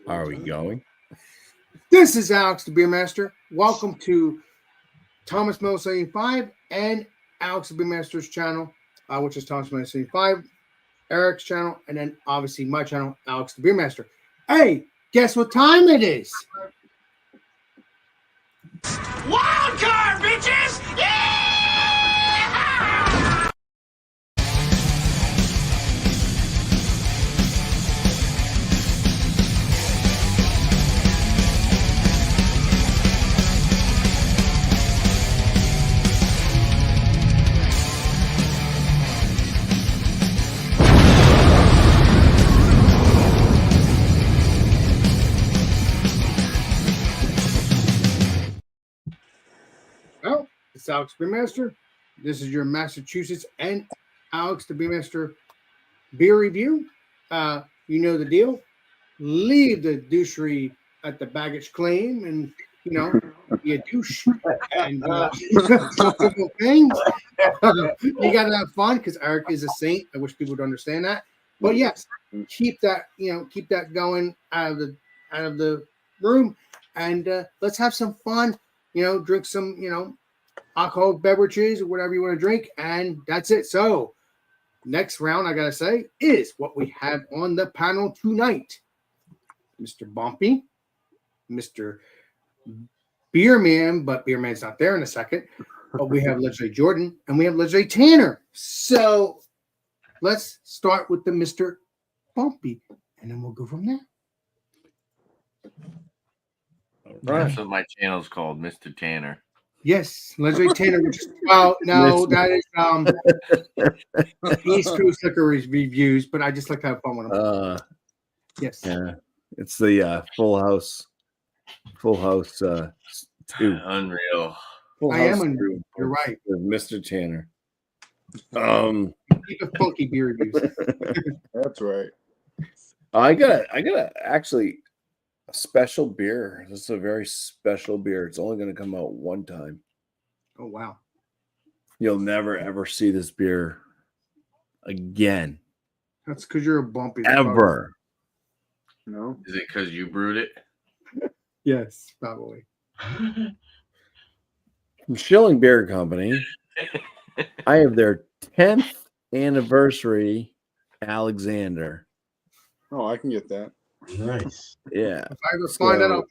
Are we going? This is Alex, the Beer Master. Welcome to Thomas Miller 75 and Alex, the Beer Master's channel, which is Thomas Miller 75, Eric's channel, and then obviously my channel, Alex, the Beer Master. Hey, guess what time it is? WildCard, bitches! Yeah! Well, it's Alex the Beer Master. This is your Massachusetts and Alex the Beer Master beer review. You know the deal. Leave the douchery at the baggage claim and, be a douche. And simple things. You got to have fun because Eric is a saint. I wish people would understand that. But yes, keep that going out of the room, and let's have some fun. Drink some, alcoholic beverages or whatever you want to drink, and that's it. So, next round, I gotta say, is what we have on the panel tonight. Mr. Bumpy, Mr. Beerman, but Beerman's not there in a second. But we have Legendary Jordan, and we have Legendary Tanner. So, let's start with the Mr. Bumpy, and then we'll go from there. Right. That's what my channel's called, Mr. Tanner. Yes, Legendary Tanner. That is East Coast Liquor reviews, but I just like to have fun with them. Yes. Yeah, it's the Full House 2. Unreal. I am unreal. You're right. With Mr. Tanner. Keep it funky beer reviews. That's right. I got actually a special beer. This is a very special beer. It's only going to come out one time. Oh, wow. You'll never, ever see this beer again. That's because you're a Bumpy. Ever. No. Is it because you brewed it? Yes, probably. From Schilling Beer Company, I have their 10th anniversary Alexander. Oh, I can get that. Nice. Yeah. If I ever find that out,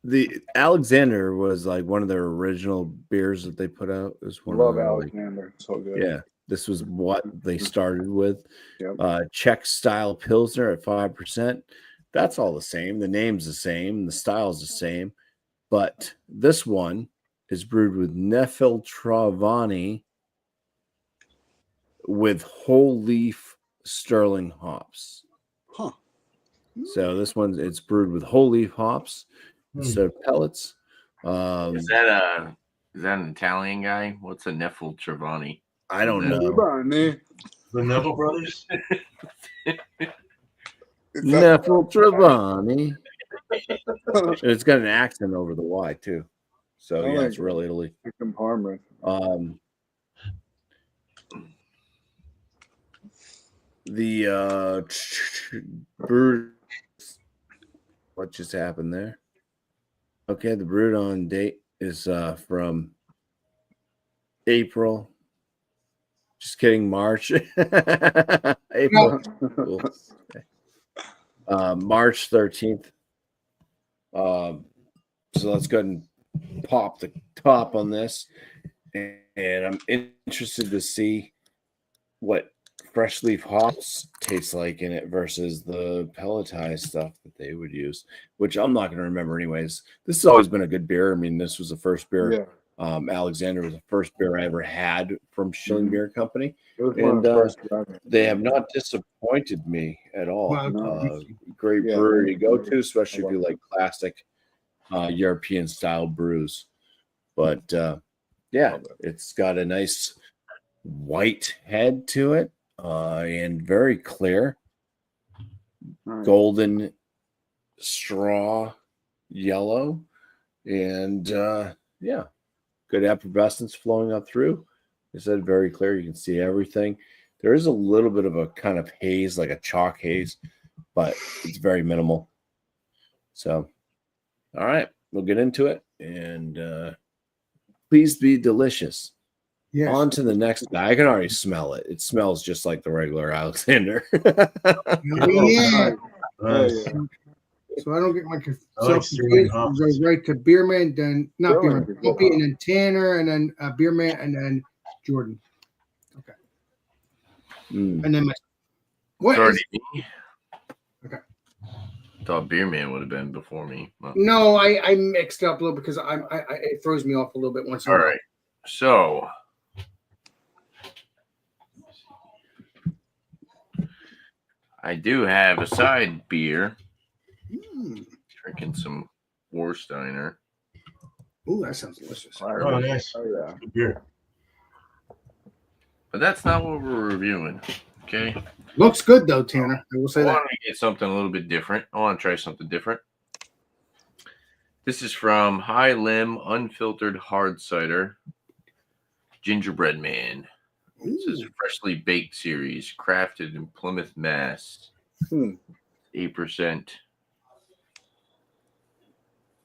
the Alexander was like one of their original beers that they put out. It was one Love of their, Alexander. So good. Yeah. This was what they started with. Yep. Czech style Pilsner at 5%. That's all the same. The name's the same. The style's the same. But this one is brewed with Nefiltravani with whole leaf sterling hops. Huh. So this one's it's brewed with whole leaf hops instead of pellets. Is that an Italian guy? What's a Nefiltravani? I don't know. The Neville brothers. Nefiltravani. It's got an accent over the Y too. So yeah, it's real Italy. Parma. The brewed. What just happened there? Okay, the brewed on date is from April. Just kidding, March. April. Cool. March 13th. So let's go ahead and pop the top on this. And I'm interested to see what fresh leaf hops taste like in it versus the pelletized stuff that they would use, which I'm not going to remember anyways. This has always been a good beer. I mean, this was the first beer. Yeah. Alexander was the first beer I ever had from Schilling Beer Company. And they have not disappointed me at all. Wow. Great brewery to go to, especially if you like classic European style brews. But yeah, it's got a nice white head to it and very clear, golden straw yellow, and yeah, good effervescence flowing up through. I said very clear. You can see everything. There is a little bit of a kind of haze, like a chalk haze, but it's very minimal. So, all right, we'll get into it, and please be delicious. Yes. On to the next guy. I can already smell it. It smells just like the regular Alexander. Yeah. Nice. So I don't get my I like Sterling hops. Goes right to Beerman, then not Sterling Beerman, is good. Puppy, and then Tanner, and then Beerman, and then Jordan. Okay, Mm. and then what? Sorry, Is, me. Okay. Thought Beerman would have been before me. Well, no, I mixed it up a little because I it throws me off a little bit once in a all while. right. So I do have a side beer. Drinking some Warsteiner. Ooh, that sounds delicious. Oh, nice. Oh yeah. Good beer. But that's not what we're reviewing. Okay. Looks good though, Tanner. I will say I that. want to get something a little bit different. I want to try something different. This is from High Limb Unfiltered Hard Cider Gingerbread Man. This is a freshly baked series, crafted in Plymouth, Mass. 8%.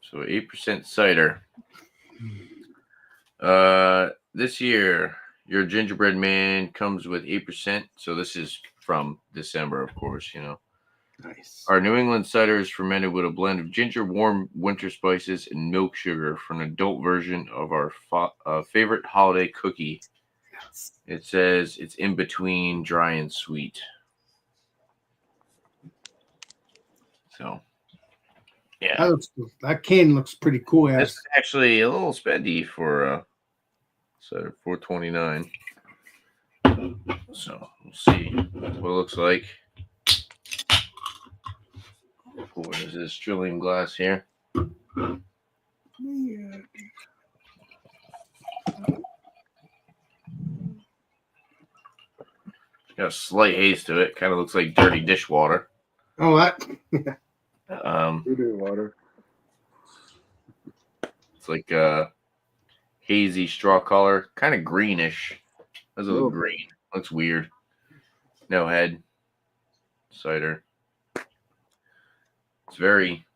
So 8% cider. This year, your Gingerbread Man comes with 8%. So this is from December, of course, you know. Nice. Our New England cider is fermented with a blend of ginger, warm winter spices, and milk sugar for an adult version of our favorite holiday cookie. It says it's in between dry and sweet. So, yeah. That can looks pretty cool. This is actually a little spendy for cider, $4.29. So, we'll see what it looks like. What is this trillium glass here? Yeah. Got a slight haze to it. Kind of looks like dirty dishwater. Oh, that. Voodoo water. It's like a hazy straw color, kind of greenish. Does it look green? Looks weird. No head. Cider. It's very.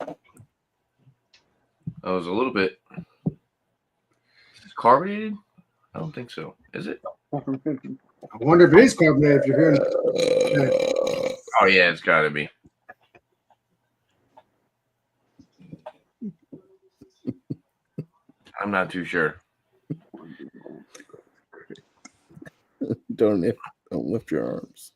Oh, it was a little bit. Is it carbonated? I don't think so. Is it? I wonder if it is carbonated. If you're hearing. Oh yeah, it's got to be. I'm not too sure. Don't lift your arms.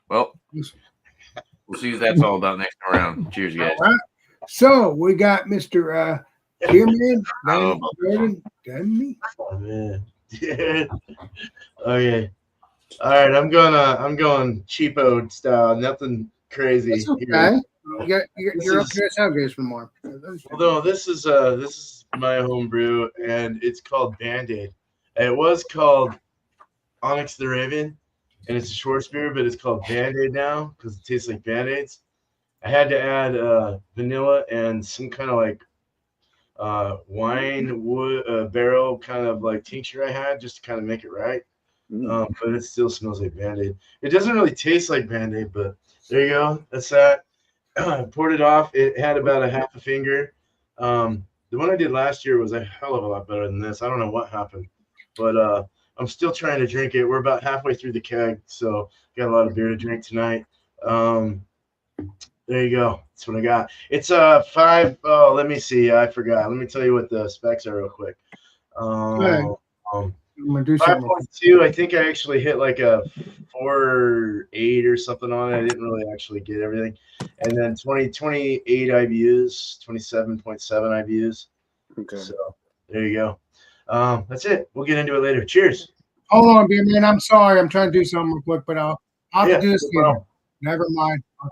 Well, we'll see what that's all about next round. Cheers, guys. All right. So we got Mr. Beerman, then Jordan, then me. Oh man. Yeah. Okay. All right. I'm going cheapo style. Nothing crazy. That's okay. Here. You're up here. How goes for more? Although this is my home brew and it's called Band-Aid. It was called Onyx the Raven, and it's a Schwartz beer, but it's called Band-Aid now because it tastes like Band-Aids. I had to add vanilla and some kind of like wine wood barrel kind of like tincture I had just to kind of make it right. But it still smells like Band-Aid. It doesn't really taste like Band-Aid, but there you go. That's that. Poured it off. It had about a half a finger. The one I did last year was a hell of a lot better than this. I don't know what happened, but I'm still trying to drink it. We're about halfway through the keg, so got a lot of beer to drink tonight. There you go. That's what I got. It's 5. Oh, let me see. I forgot. Let me tell you what the specs are real quick. I'm gonna do something. 5.2. I think I actually hit like a 4.8 or something on it. I didn't really actually get everything. And then 28 IBUs, 27.7 IBUs. Okay. So there you go. That's it. We'll get into it later. Cheers. Hold on, Beerman. I'm sorry. I'm trying to do something real quick, but I'll have to do this no later. problem. Never mind. I'll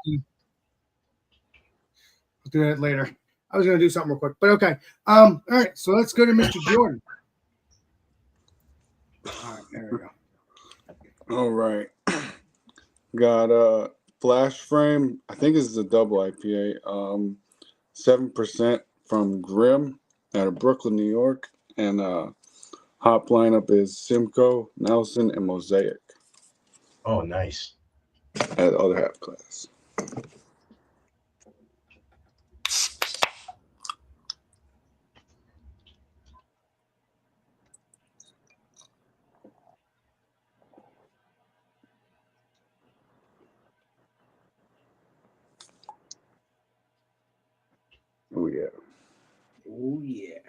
do that later. I was gonna do something real quick, but okay. All right. So let's go to Mr. Jordan. All right, there we go. All right. Got Flash Frame. I think this is a double IPA. 7% from Grimm out of Brooklyn, New York. And hop lineup is Simcoe, Nelson, and Mosaic Oh, nice. at other half class. yeah. Oh yeah.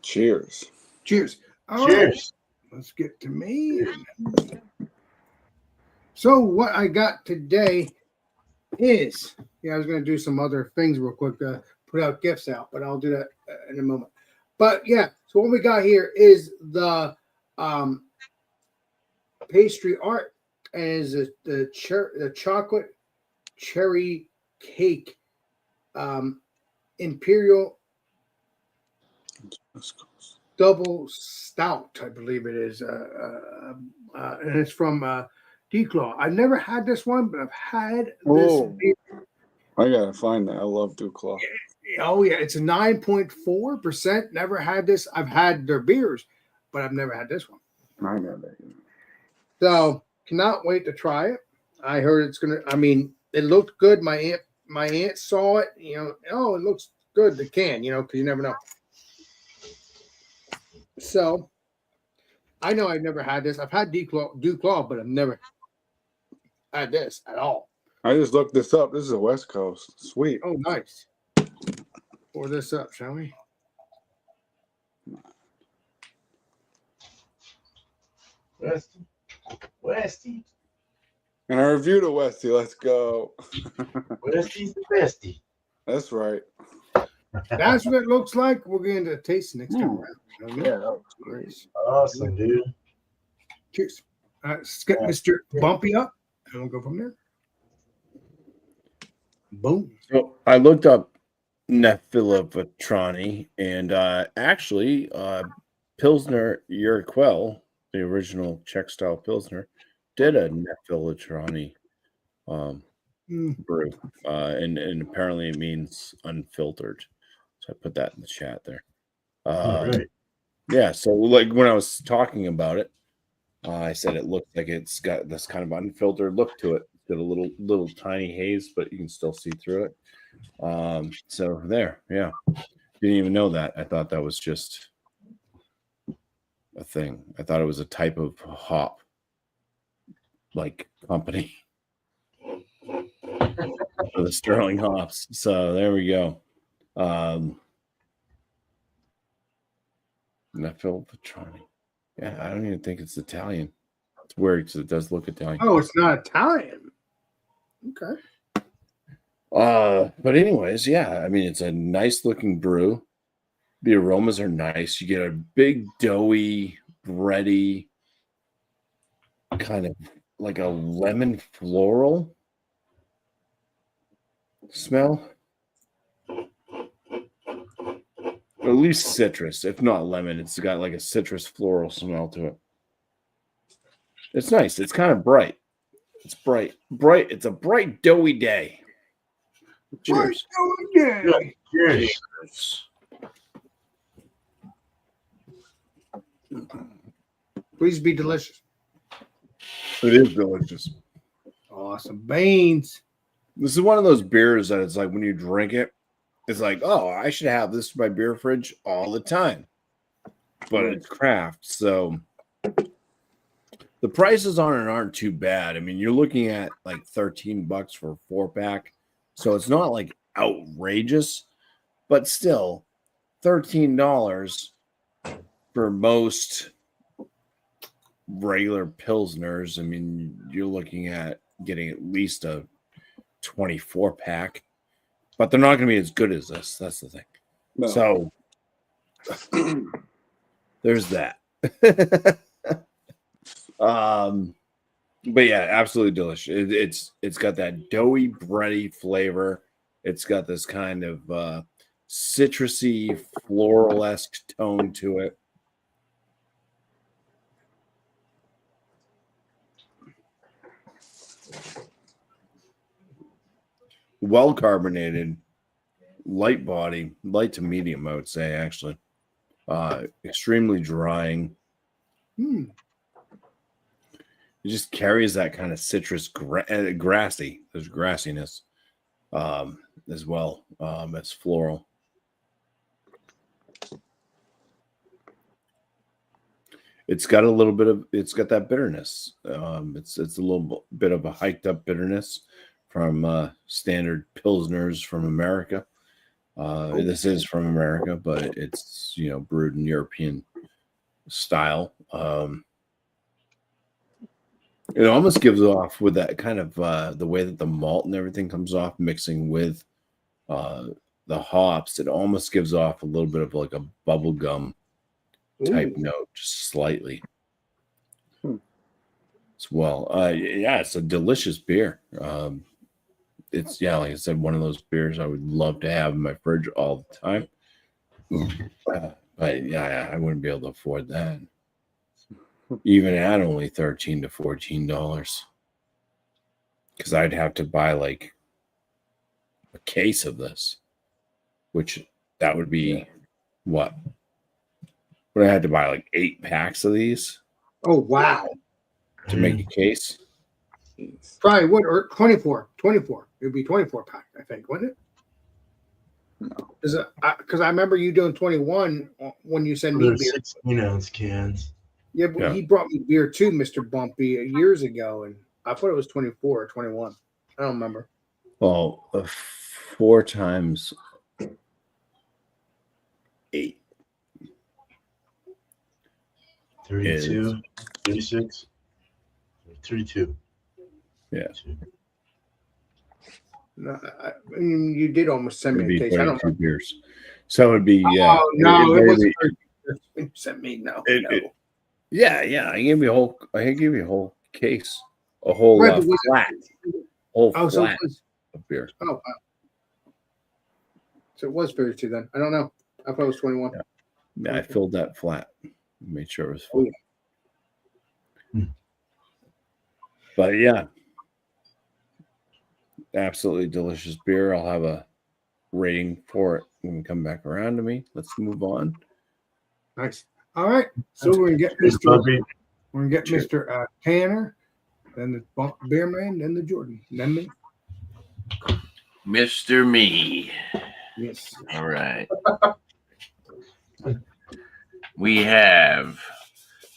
Cheers. Cheers. All right. Cheers. Let's get to me. So what I got today is, I was going to do some other things real quick to put out gifts out, but I'll do that in a moment. But yeah, so what we got here is the pastry art, and is the chocolate cherry cake, imperial double stout, I believe it is, and it's from Declaw. I've never had this one, but I've had this. Oh, I gotta find that. I love Duclaw. Oh yeah, it's a 9.4%. Never had this. I've had their beers, but I've never had this one. I know that. So cannot wait to try it. I heard it's gonna. I mean, it looked good. My aunt saw it. Oh, it looks good. The can, because you never know. So I know I've never had this. I've had Duclaw, but I've never had this at all. I just looked this up. This is a West Coast. Sweet. Oh, nice. Pour this up, shall we? Westy. And I reviewed a Westie. Let's go. Westy's the bestie. That's right. That's what it looks like. We're going to taste next time around. Yeah, that was great. Awesome, dude. Cheers. All right, let's get Mr. Bumpy up, and we'll go from there. Boom. So I looked up Nephila Vetrani, and actually, Pilsner Urquell, the original Czech style Pilsner, did a Nephila Vetrani brew, and apparently it means unfiltered. So I put that in the chat there. Right. Yeah, so like when I was talking about it, I said it looked like it's got this kind of unfiltered look to it. It's got a little tiny haze, but you can still see through it. So there, yeah. Didn't even know that. I thought that was just a thing. I thought it was a type of hop, like company for the Sterling hops. So there we go. Nephila Vetrani. Yeah, I don't even think it's Italian. It's weird because it does look Italian. Oh, it's not Italian. Okay. But anyways, yeah, I mean, it's a nice looking brew. The aromas are nice. You get a big doughy, bready, kind of like a lemon floral smell. Or at least citrus, if not lemon. It's got like a citrus floral smell to it. It's nice. It's kind of bright. It's bright. It's a bright, doughy day. Cheers. Right, Cheers. please be delicious. It is delicious. Awesome. Beans. This is one of those beers that it's like when you drink it, it's like, oh, I should have this in my beer fridge all the time. But it's craft, so the prices on it aren't too bad. I mean, you're looking at like $13 for a 4-pack. So it's not like outrageous, but still $13 for most regular Pilsners. I mean, you're looking at getting at least a 24-pack, but they're not going to be as good as this. That's the thing. No. So there's that. But yeah, absolutely delicious. It's got that doughy, bready flavor. It's got this kind of citrusy, floral-esque tone to it. Well carbonated, light body, light to medium, I would say, actually. Extremely drying. It just carries that kind of citrus grassy. There's grassiness as well as floral. It's got a little bit of, it's got that bitterness. It's a little bit of a hiked up bitterness from standard Pilsners from America. This is from America, but it's brewed in European style. It almost gives off with that kind of the way that the malt and everything comes off mixing with the hops. It almost gives off a little bit of like a bubble gum type note, just slightly. As well. Yeah, it's a delicious beer. It's like I said, one of those beers I would love to have in my fridge all the time. But yeah, I wouldn't be able to afford that. Even at only $13 to $14. Because I'd have to buy like a case of this. Which that would be what? Would I have to buy like 8 packs of these? Oh, wow. To make a case? Probably would, or 24. It would be 24 pack, I think, wouldn't it? No. Because I remember you doing 21 when you sent me They're beer. 16-ounce cans. Yeah, but Yeah. he brought me beer too, Mr. Bumpy, years ago, and I thought it was 24 or 21. I don't remember. Well, 4 times 8. 32, 36, 32. Yeah. No, I mean, you did almost send It'd me a be case. I don't 32 know. beers. So it'd be Oh, no, it it'd wasn't be- 30. You sent me, no. yeah. I gave you a whole case, a whole Right, but was it- flat, whole Oh, so flat it was, of beer. oh, wow. So it was 32 then. I don't know. I thought it was 21. Yeah, I filled that flat, made sure it was Oh, full. yeah. But yeah, absolutely delicious beer. I'll have a rating for it when we come back around to me. Let's move on. Nice. All right. So we're gonna get Cheers, Mr. puppy. We're gonna get Cheers. Mr. Tanner, then the Beer Man, then the Jordan, then me. Mr. Me. Yes. All right. We have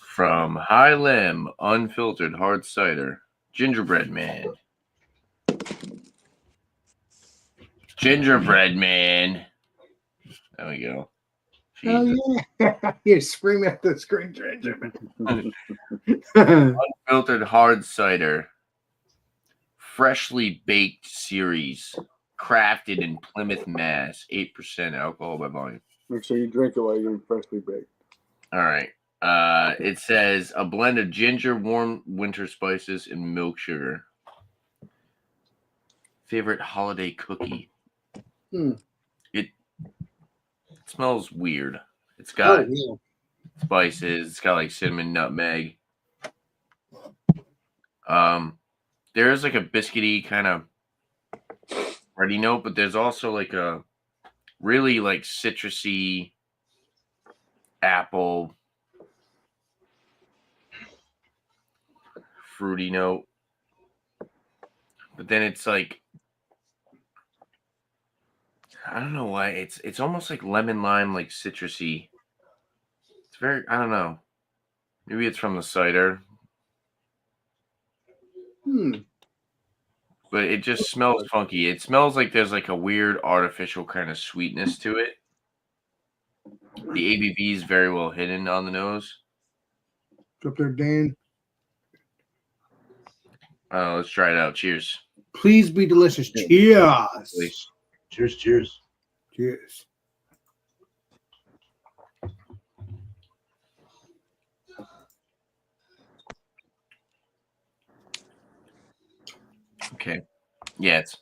from High Limb Unfiltered Hard Cider, Gingerbread Man. Gingerbread Man. There we go. Oh Jesus. yeah. You're screaming at the screen, Ginger. Unfiltered Hard Cider. Freshly baked series. Crafted in Plymouth, Mass. 8% alcohol by volume. Make sure you drink it while you're freshly baked. All right. It says a blend of ginger, warm winter spices, and milk sugar. Favorite holiday cookie. It smells weird. It's got Oh, yeah. spices. It's got like cinnamon, nutmeg. There is like a biscuity kind of ready note, but there's also like a really like citrusy apple fruity note. But then it's like, I don't know why it's almost like lemon lime, like citrusy. It's very, I don't know. Maybe it's from the cider, but it just smells funky. It smells like there's like a weird artificial kind of sweetness to it. The ABV is very well hidden on the nose. Up there, Dan. Let's try it out. Cheers. Please be delicious. Cheers. Please. Cheers, cheers. Cheers. Okay. Yeah, it's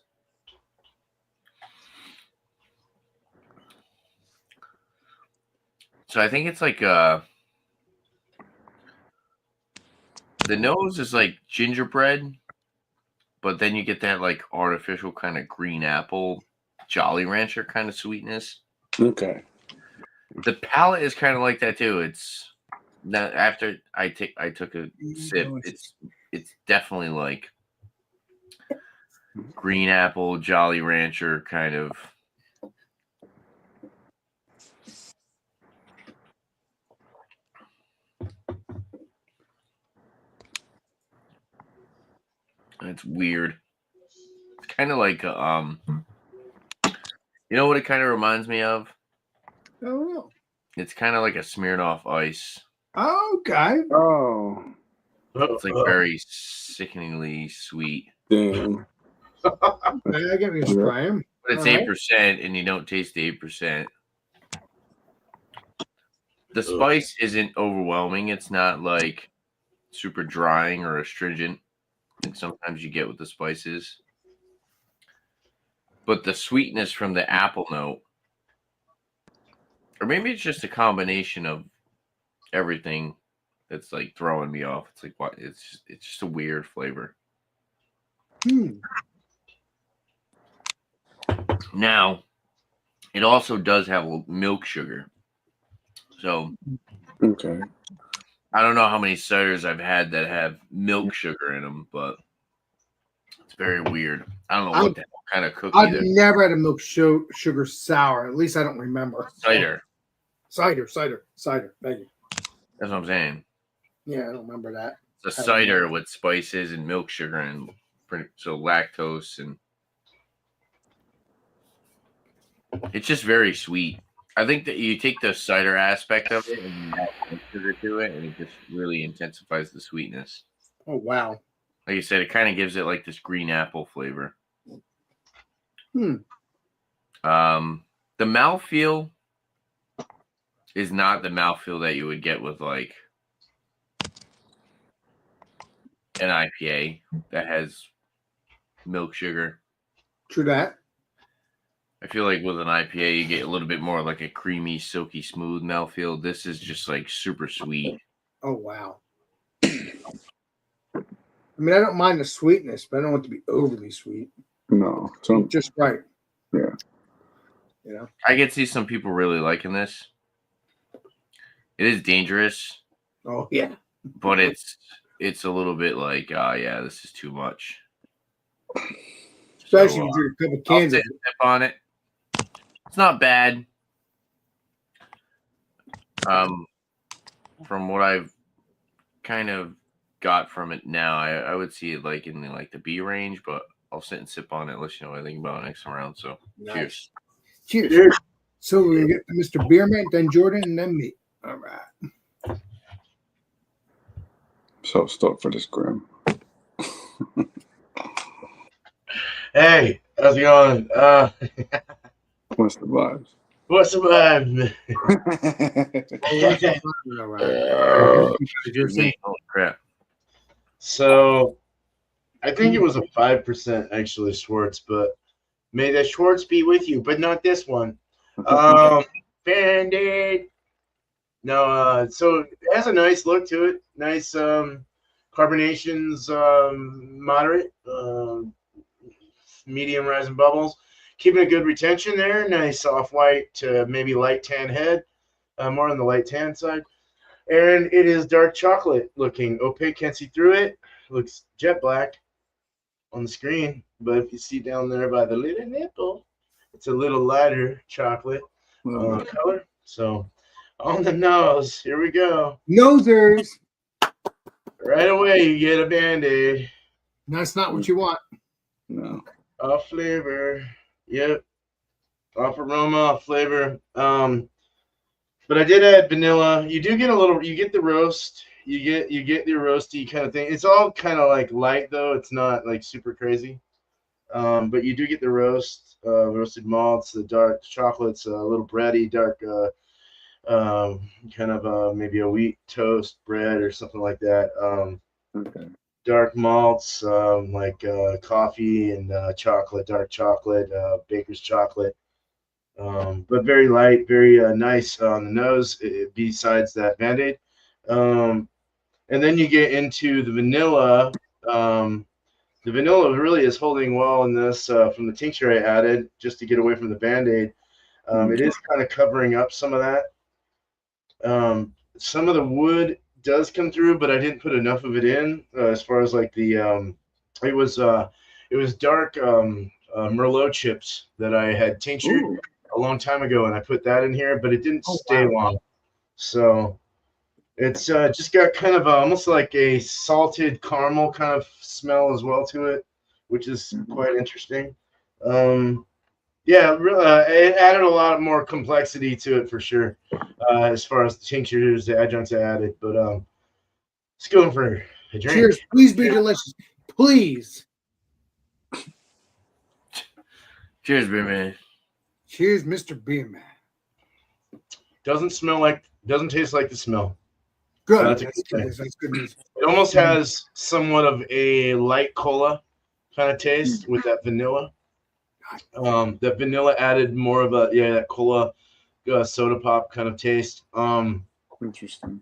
so I think it's like the nose is like gingerbread, but then you get that like artificial kind of green apple Jolly Rancher kind of sweetness. Okay. The palate is kind of like that too. It's now after I took a sip, it's definitely like green apple Jolly Rancher kind of. It's weird. It's kind of like you know what it kind of reminds me of? I don't know. It's kind of like a Smirnoff Ice. Okay. Oh, It's like very sickeningly sweet. damn. I get you, Brian. But it's All right. 8%, and you don't taste the 8%. The spice isn't overwhelming. It's not like super drying or astringent, like sometimes you get with the spices. But the sweetness from the apple note, or maybe it's just a combination of everything that's like throwing me off. It's like what? It's just a weird flavor. Now, it also does have milk sugar. So, Okay. I don't know how many ciders I've had that have milk sugar in them, but it's very weird. I don't know what the hell kind of cookie I've they're never had a milk sugar sour. At least I don't remember. cider. Cider. Thank you. That's what I'm saying. Yeah, I don't remember that. It's a cider with spices and milk sugar and so lactose, and it's just very sweet. I think that you take the cider aspect of it and you add milk sugar to it, and it just really intensifies the sweetness. Oh, wow. Like you said, it kind of gives it like this green apple flavor. The mouthfeel is not the mouthfeel that you would get with like an IPA that has milk sugar. True that. I feel like with an IPA, you get a little bit more like a creamy, silky, smooth mouthfeel. This is just like super sweet. Oh, wow. I mean, I don't mind the sweetness, but I don't want it to be overly sweet. No. So, Just right. yeah. You know? I can see some people really liking this. It is dangerous, Oh, yeah. but it's a little bit like, yeah, this is too much. Especially So, if you drink a couple I'll cans sit of and sip on it. It's not bad. From what I've kind of got from it now, I would see it like in the B range, but I'll sit and sip on it, let you know what I think about it next time around. So, Nice. cheers. Cheers. So we're going to get Mr. Beerman, then Jordan, and then me. All right. So stoked for this, Grim. Hey, how's it going? What's the vibes? What's the vibe? All right. You're saying, Holy crap. So, I think it was a 5% actually, Schwartz, but may the Schwartz be with you, but not this one. Band-Aid. No, so it has a nice look to it. Nice carbonations, moderate, medium rising bubbles. Keeping a good retention there. Nice off-white to maybe light tan head. More on the light tan side. And it is dark chocolate looking. Opaque, can't see through it. Looks jet black on the screen. But if you see down there by the little nipple, it's a little lighter chocolate color. So on the nose, here we go. Nosers. Right away, you get a Band-Aid. That's not what you want. No. Off flavor. Yep. Off aroma, off flavor. But I did add vanilla. You do get a little, you get the roast. You get the roasty kind of thing. It's all kind of like light though. It's not like super crazy. But you do get the roasted malts, the dark chocolates, a little bready, dark kind of maybe a wheat toast bread or something like that. Okay. Dark malts like coffee and chocolate, dark chocolate, baker's chocolate. But very light, very nice on the nose, besides that Band-Aid. And then you get into the vanilla. The vanilla really is holding well in this from the tincture I added just to get away from the Band-Aid. It is kind of covering up some of that. Some of the wood does come through, but I didn't put enough of it in as far as like the it was dark Merlot chips that I had tinctured a long time ago, and I put that in here, but it didn't stay long. So it's just got kind of almost like a salted caramel kind of smell as well to it. which is quite interesting. It added a lot more complexity to it for sure, as far as the tinctures, the adjuncts I added. But let's go for a drink. Cheers. Please be delicious. Please. Cheers, beer man. Cheers, Mr. Beer Man. Doesn't taste like the smell. Good. That's a That's good good thing. news. That's good news. It almost has somewhat of a light cola kind of taste with that vanilla. That vanilla added more of that cola soda pop kind of taste. Interesting.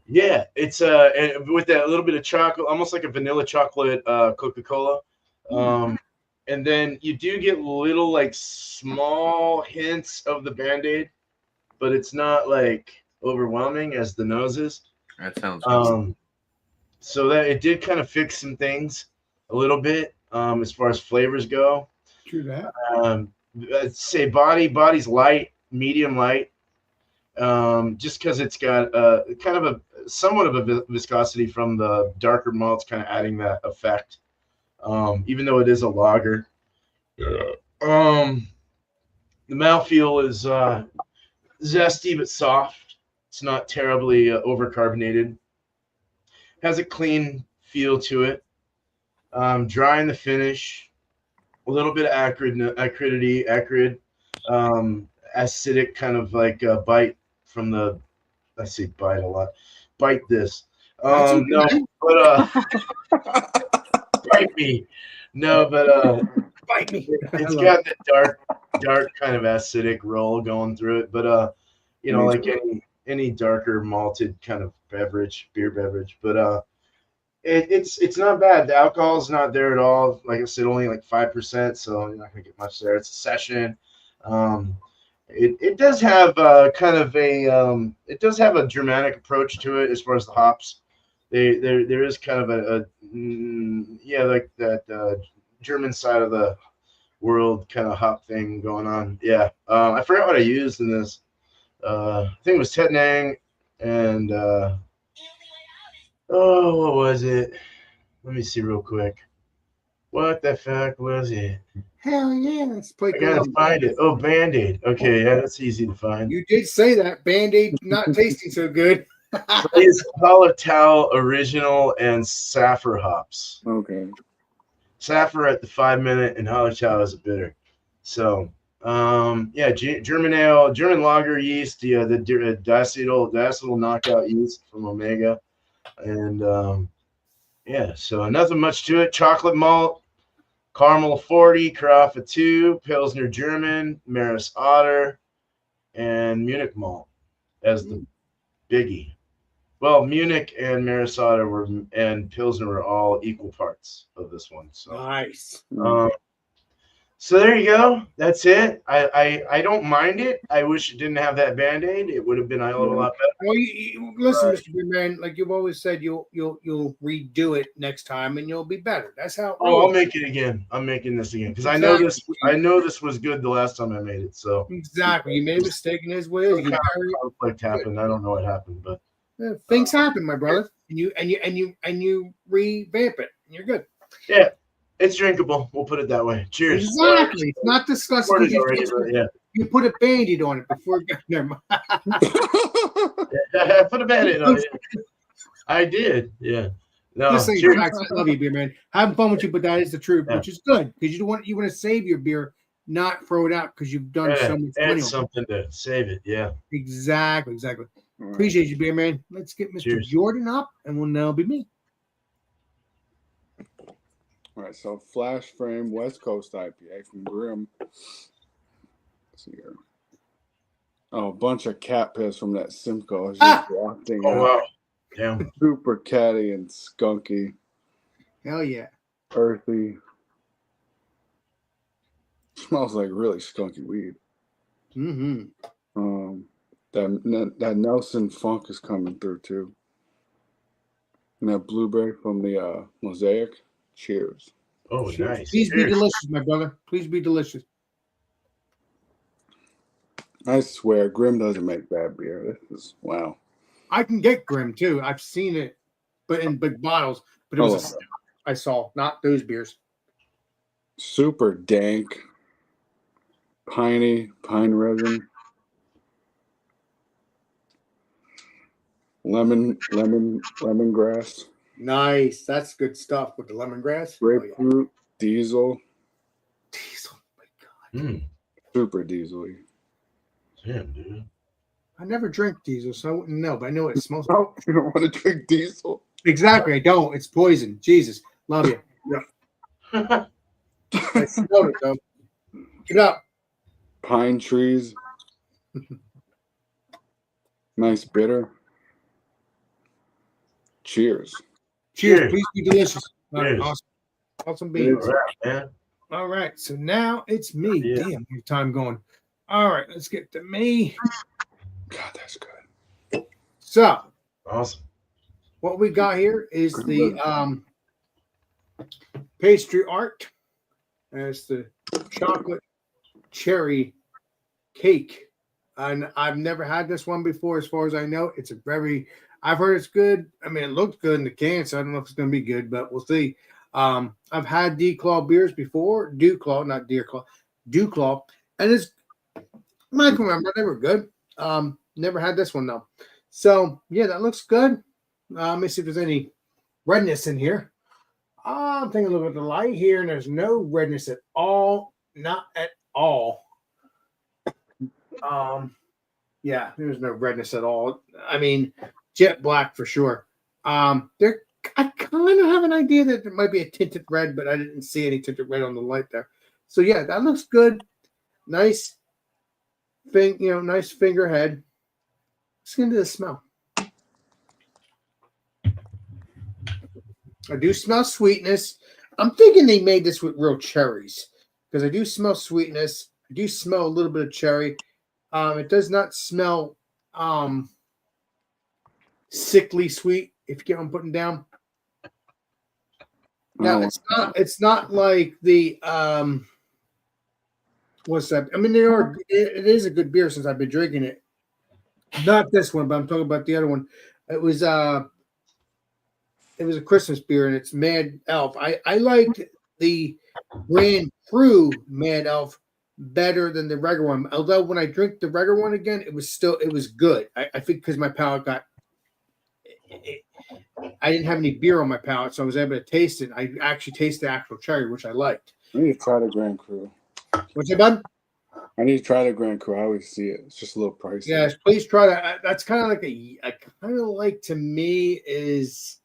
Yeah, it's and with that little bit of chocolate, almost like a vanilla chocolate Coca-Cola. And then you do get little like small hints of the Band-Aid, but it's not like overwhelming as the nose is. That sounds good. So that it did kind of fix some things a little bit as far as flavors go. True that. I'd say body's light, medium light, just because it's got kind of a somewhat of a viscosity from the darker malts, kind of adding that effect. Even though it is a lager, the mouthfeel is zesty but soft. It's not terribly overcarbonated. Has a clean feel to it. Dry in the finish. A little bit of acrid, acidic kind of like bite from the. I say bite a lot. Bite this. No, but bite me. No, but Bite me. it's got the dark kind of acidic roll going through it. But like any darker malted kind of beer beverage. But it's not bad. The alcohol's not there at all. Like I said, only like 5%, so you're not gonna get much there. It's a session. It does have kind of it does have a dramatic approach to it as far as the hops. There is kind of like that German side of the world kind of hop thing going on. Yeah. I forgot what I used in this. I think it was Tettnang and what was it? Let me see real quick. What the fuck was it? Hell yeah. Let's play. I gotta find it. Oh, Band-Aid. Okay, yeah, that's easy to find. You did say that. Band-Aid not tasting so good. It's Hallertau Original and Saffir hops. Okay. Saffir at the 5-minute and Hallertau is a bitter. So, German ale, German lager yeast, the diacetyl knockout yeast from Omega. And, so nothing much to it. Chocolate malt, caramel 40, Carafa 2, Pilsner German, Maris Otter, and Munich malt as the biggie. Well, Munich and Maris Otter and Pilsner were all equal parts of this one. So Nice. So there you go. That's it. I don't mind it. I wish it didn't have that Band-Aid. It would have been a little lot better. Well, listen, Mr. Beerman, like you've always said, you'll redo it next time and you'll be better. That's how. I'll make it again. I'm making this again because I know this was good the last time I made it. So exactly, you made a mistake in his way. Conflict happened. I don't know what happened, but things happen, my brother. And you revamp it, and you're good. Yeah. It's drinkable. We'll put it that way. Cheers. Exactly. It's not disgusting. You put a Band-Aid on it before. Never mind. I put a Band-Aid on it. I did. Yeah. No. Cheers. I love you, beer man. Having fun with you, but that is the truth, which is good because you want to save your beer, not throw it out because you've done so much money. Something to save it. Yeah. Exactly. Appreciate you, beer man. Let's get Mr. Jordan up, and that'll be me. All right, so Flash Frame West Coast IPA from Grimm. Let's see here. Oh, a bunch of cat piss from that Simcoe. Oh, wow. Damn. Super catty and skunky. Hell yeah. Earthy. Smells like really skunky weed. Mm-hmm. That Nelson funk is coming through too. And that blueberry from the Mosaic. Cheers. Oh, nice. Please be delicious, my brother. Please be delicious. I swear, Grimm doesn't make bad beer. This is wow. I can get Grimm too. I've seen it, but in big bottles. But it was I saw, not those beers. super dank, pine resin, lemongrass, Nice. That's good stuff with the lemongrass. Oh, yeah. grapefruit, diesel, Diesel. My God. Mm, super diesel-y. damn, dude. I never drink diesel, so I wouldn't know, but I know what it smells like. Oh, you don't want to drink diesel? Exactly. I don't. It's poison. Jesus. Love you. Yeah. I smelled it, though. Get up. Pine trees. Nice bitter. Cheers. Cheers. Cheers. Please be delicious. All right, Cheers. awesome. Awesome beans. All right, man. All right. So now it's me. Yeah. Damn, your time going. All right. Let's get to me. God, that's good. So Awesome. what we got here is the pastry art. And it's the chocolate cherry cake. And I've never had this one before, as far as I know. It's a very, I've heard it's good. I mean, it looks good in the can, so I don't know if it's going to be good, but we'll see. I've had D-Claw beers before. Dew-Claw, not Deer Claw. Dew-Claw. And it's, I can remember, they were good. Never had this one, though. So, yeah, that looks good. Let me see if there's any redness in here. I'm taking a look at the light here, and there's no redness at all. Not at all. Yeah, there's no redness at all. I mean, jet black for sure. I kind of have an idea that there might be a tinted red, but I didn't see any tinted red on the light there. So yeah, that looks good. Nice thing, nice finger head. Let's get into the smell. I do smell sweetness. I'm thinking they made this with real cherries because I do smell sweetness. I do smell a little bit of cherry. It does not smell sickly sweet, if you get what I'm putting down. Now it's not like the what's that? I mean, it is a good beer since I've been drinking it. Not this one, but I'm talking about the other one. It was a Christmas beer and it's Mad Elf. I liked the Grand Cru Mad Elf better than the regular one. Although when I drink the regular one again, it was good. I think because my palate I didn't have any beer on my palate, so I was able to taste it. I actually tasted the actual cherry, which I liked. I need to try the Grand Cru. What's it, bud? I need to try the Grand Cru. I always see it. It's just a little pricey. Yes, please try that. That's kind of like to me is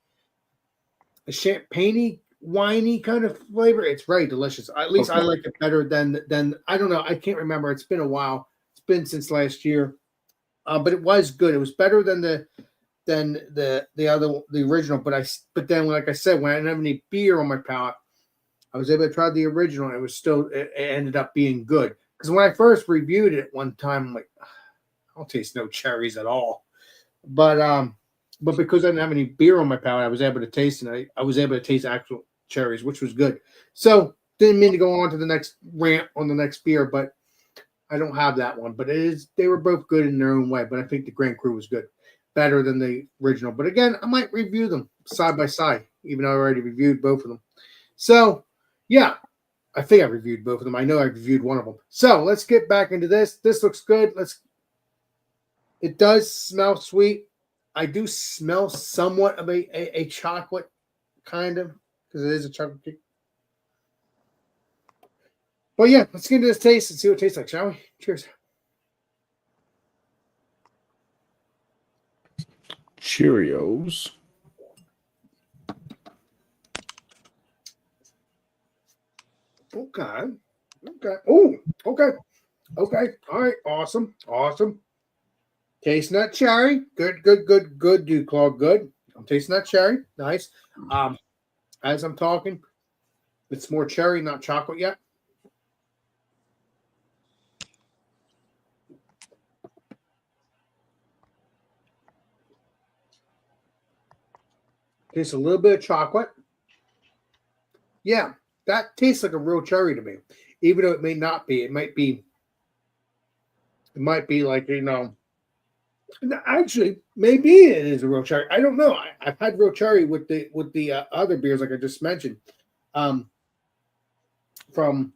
a champagne-y, winey kind of flavor. It's very delicious. At least I like it better than I don't know. I can't remember. It's been a while. It's been since last year, but it was good. It was better than the original. But then, like I said, when I didn't have any beer on my palate, I was able to try the original. It ended up being good. Because when I first reviewed it one time, I'm like, I don't taste no cherries at all. But because I didn't have any beer on my palate, I was able to taste it. I was able to taste actual cherries, which was good. So didn't mean to go on to the next rant on the next beer, but I don't have that one. But they were both good in their own way. But I think the Grand Cru was good, better than the original. But again, I might review them side by side, even though I already reviewed both of them. So yeah. I think I reviewed both of them. I know I reviewed one of them. So let's get back into this. This looks good. It does smell sweet. I do smell somewhat of a chocolate, kind of, because it is a chocolate cake. But yeah, let's get into this taste and see what it tastes like, shall we? Cheers. Cheerios. Okay. Oh, okay. All right. Awesome. Tasting that cherry. Good. Dew-Claw, good. I'm tasting that cherry. Nice. As I'm talking, it's more cherry, not chocolate yet. Tastes a little bit of chocolate. Yeah. That tastes like a real cherry to me, even though it may not be. It might be like, actually, maybe it is a real cherry. I don't know. I've had real cherry with the other beers, like I just mentioned. from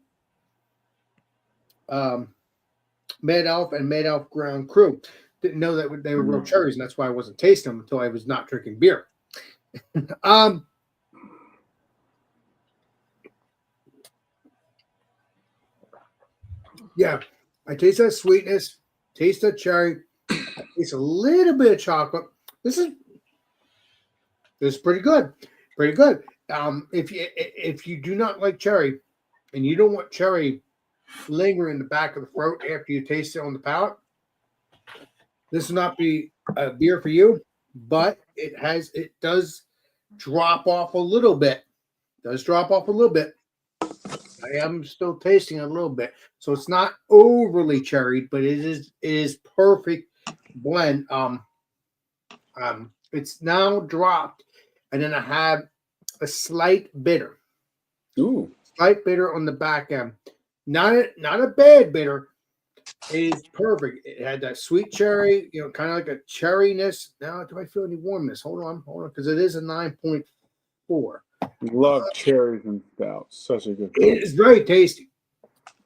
Mad Elf and Mad Elf Ground Crew. Didn't know that they were real cherries, and that's why I wasn't tasting them until I was not drinking beer. Yeah, I taste that sweetness, taste that cherry, I taste a little bit of chocolate. This is pretty good, pretty good. If you do not like cherry, and you don't want cherry linger in the back of the throat after you taste it on the palate, this will not be a beer for you. But it does drop off a little bit. I am still tasting a little bit, so it's not overly cherried, but it is perfect blend. It's now dropped, and then I have a slight bitter. Ooh. Slight bitter on the back end. Not a bad bitter. It is perfect. It had that sweet cherry, kind of like a cherryness. Now, do I feel any warmness? Hold on, because it is a 9.4. Love cherries and stouts. Such a good. It is very tasty.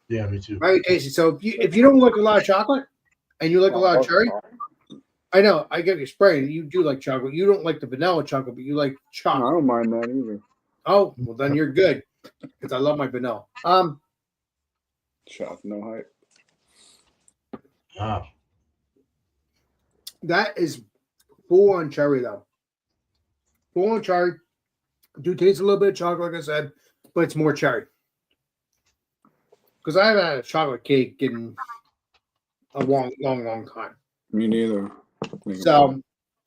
Yeah, me too. Very tasty. So if you don't like a lot of chocolate and you like a lot of cherry, I know I get you spraying. You do like chocolate. You don't like the vanilla chocolate, but you like No, I chocolate. don't mind that either. Oh, well then you're good because I love my vanilla. Shop no hype. Ah, That is full on cherry though. Full on cherry. Do taste a little bit of chocolate, like I said, but it's more cherry. Because I haven't had a chocolate cake in a long time. Me neither. So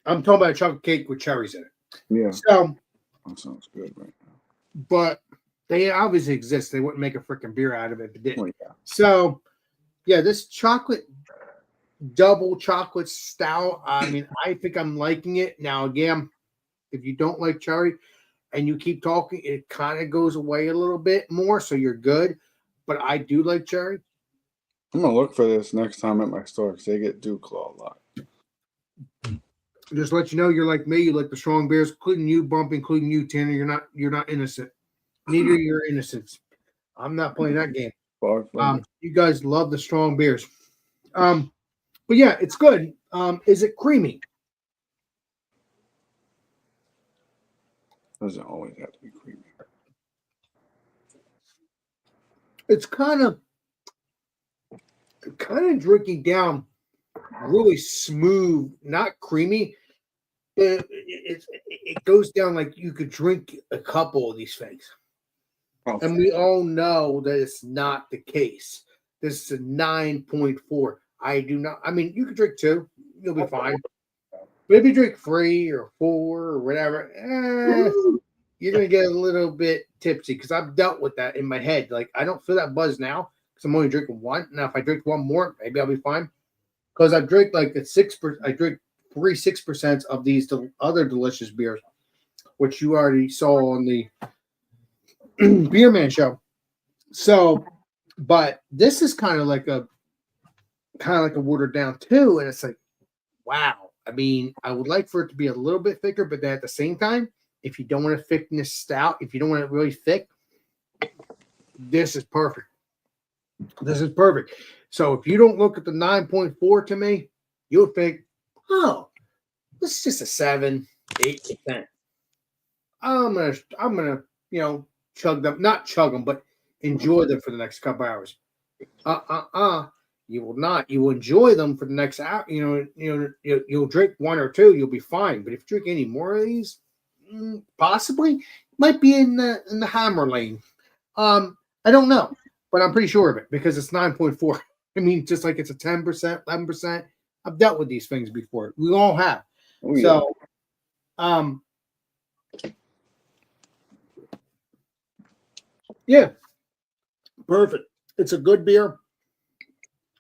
I'm talking about a chocolate cake with cherries in it. Yeah, So, that sounds good right now. but they obviously exist. They wouldn't make a freaking beer out of it if it didn't. Oh, yeah. So, yeah, this double chocolate stout. I mean, I think I'm liking it. Now, again, if you don't like cherry and you keep talking, it kind of goes away a little bit more, so you're good. But I do like cherry. I'm gonna look for this next time at my store because they get Dew Claw a lot. Just let you know, you're like me. You like the strong beers, including you, Bump, including you, Tanner. You're not innocent. Neither are your innocents. I'm not playing that game. Far from it. You guys love the strong beers. But yeah, it's good. Is it creamy? Doesn't always have to be creamy. It's kind of drinking down really smooth, not creamy, but it goes down like you could drink a couple of these things. Oh, And we all know that it's not the case. This is a 9.4. I mean, you could drink 2, you'll be fine. But if you drink 3 or 4 or whatever, you're going to get a little bit tipsy because I've dealt with that in my head. Like, I don't feel that buzz now because I'm only drinking 1. Now, if I drink 1 more, maybe I'll be fine. Because I drink like a 6%, I drink 6% of these other delicious beers, which you already saw on the Beer Man show. So, but this is kind of like a watered down too, and it's like, wow. I mean, I would like for it to be a little bit thicker, but then at the same time, if you don't want a thickness stout, if you don't want it really thick, this is perfect. This is perfect. So if you don't look at the 9.4 to me, you'll think, oh, this is just a 7, 8%. I'm gonna, chug them, not chug them, but enjoy them for the next couple hours. You will not. You will enjoy them for the next hour. You'll drink 1 or 2, you'll be fine. But if you drink any more of these, possibly might be in the hammer lane. I don't know, but I'm pretty sure of it because it's 9.4. I mean, just like it's a 10%, 11%. I've dealt with these things before. We all have. Oh, yeah. So, yeah, perfect. It's a good beer.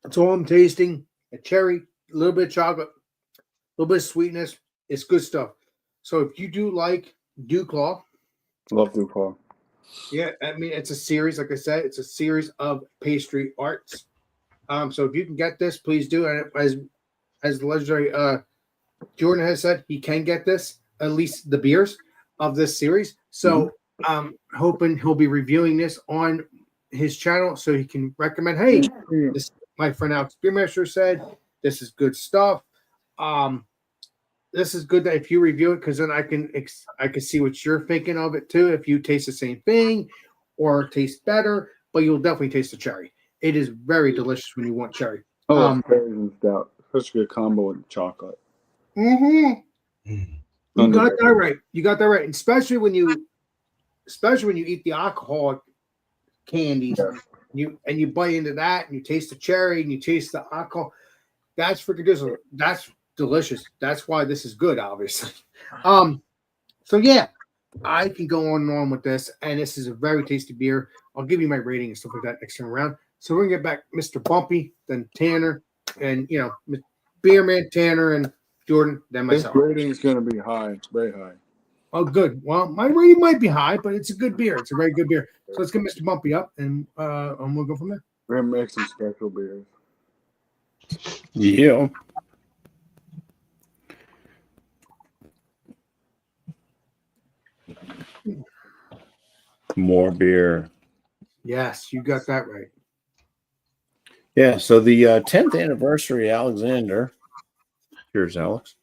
That's all I'm tasting. A cherry, a little bit of chocolate, a little bit of sweetness. It's good stuff. So if you do like Dew Claw, Love Dew Claw. yeah, I mean, it's a series. Like I said, it's a series of pastry arts. So if you can get this, please do. And as the legendary Jordan has said, he can get this, at least the beers of this series. So hoping he'll be reviewing this on his channel so he can recommend, hey, this my friend Alex Beermaster said this is good stuff. This is good that if you review it, because then I can see what you're thinking of it too. If you taste the same thing or taste better, but you'll definitely taste the cherry. It is very delicious when you want cherry. Oh, berries and stout. Such a good combo with chocolate. You got that right. You got that right. And especially when you eat the alcoholic candies, you bite into that and you taste the cherry and you taste the alcohol. That's freaking good. That's delicious. That's why this is good, obviously. So yeah, I can go on and on with this, and this is a very tasty beer. I'll give you my rating and stuff like that next time around. So we're gonna get back Mr. Bumpy, then Tanner, and Beerman, Tanner, and Jordan, then This myself. rating is going to be high. It's very high. Oh, good. Well, my rating might be high, but it's a good beer. It's a very good beer. So let's get Mr. Bumpy up, and we'll go from there. We're going to make some special beers. Yeah. More beer. Yes, you got that right. Yeah, so the 10th anniversary Alexander. Cheers, Alex.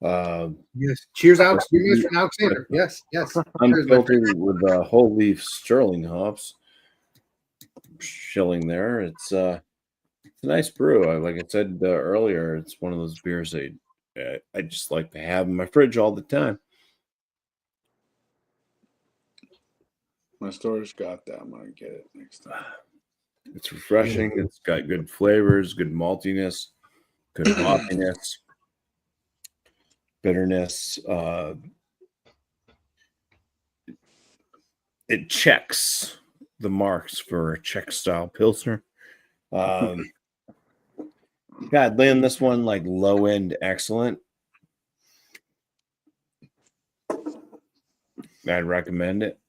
Yes. Cheers, Alex. Beermaster and Alexander. Yes. Cheers, Unfiltered with whole leaf sterling hops. Chilling there. It's a nice brew. Like I said earlier, it's one of those beers that I just like to have in my fridge all the time. My store's got that. I'm going to get it next time. It's refreshing. It's got good flavors, good maltiness, good hoppiness, bitterness. It checks the marks for a Czech style Pilsner. God, land this one like low end excellent. I'd recommend it.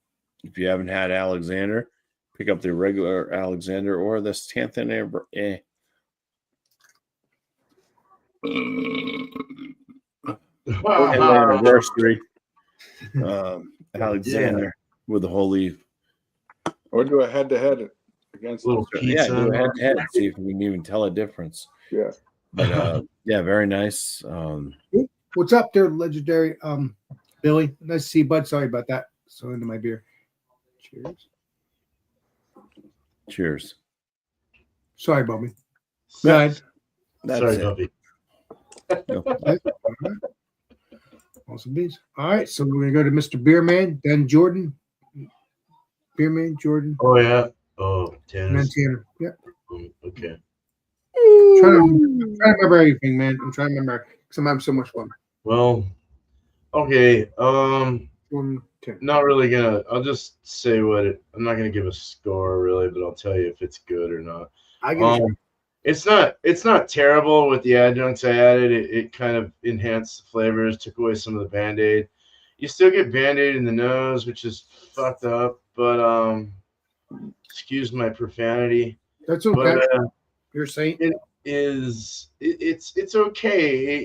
If you haven't had Alexander, pick up the regular Alexander or this 10th anniversary Alexander with the whole leaf. Or do a head-to-head against Little them. pizza. Yeah, do a head-to-head. See if we can even tell a difference. Yeah. But yeah, very nice. What's up there, legendary Billy? Nice to see you, bud. Sorry about that. So into my beer. Cheers. Cheers. Sorry, Bobby. Good. That's Sorry, it. Bubby. Awesome bees. All right, so we're gonna go to Mr. Beerman, then Jordan. Beerman, Jordan, Oh yeah. Oh, and then tennis. Tanner. Yep. Okay. Trying to remember everything, man. I'm trying to remember because I'm having so much fun. Well, okay. Jordan, Tanner. Not really gonna. I'll just say what it. I'm not gonna give a score really, but I'll tell you if it's good or not. I get it. It's not terrible with the adjuncts I added. It kind of enhanced the flavors, took away some of the Band-Aid. You still get Band-Aid in the nose, which is fucked up, but excuse my profanity. That's okay. But You're saying it's okay.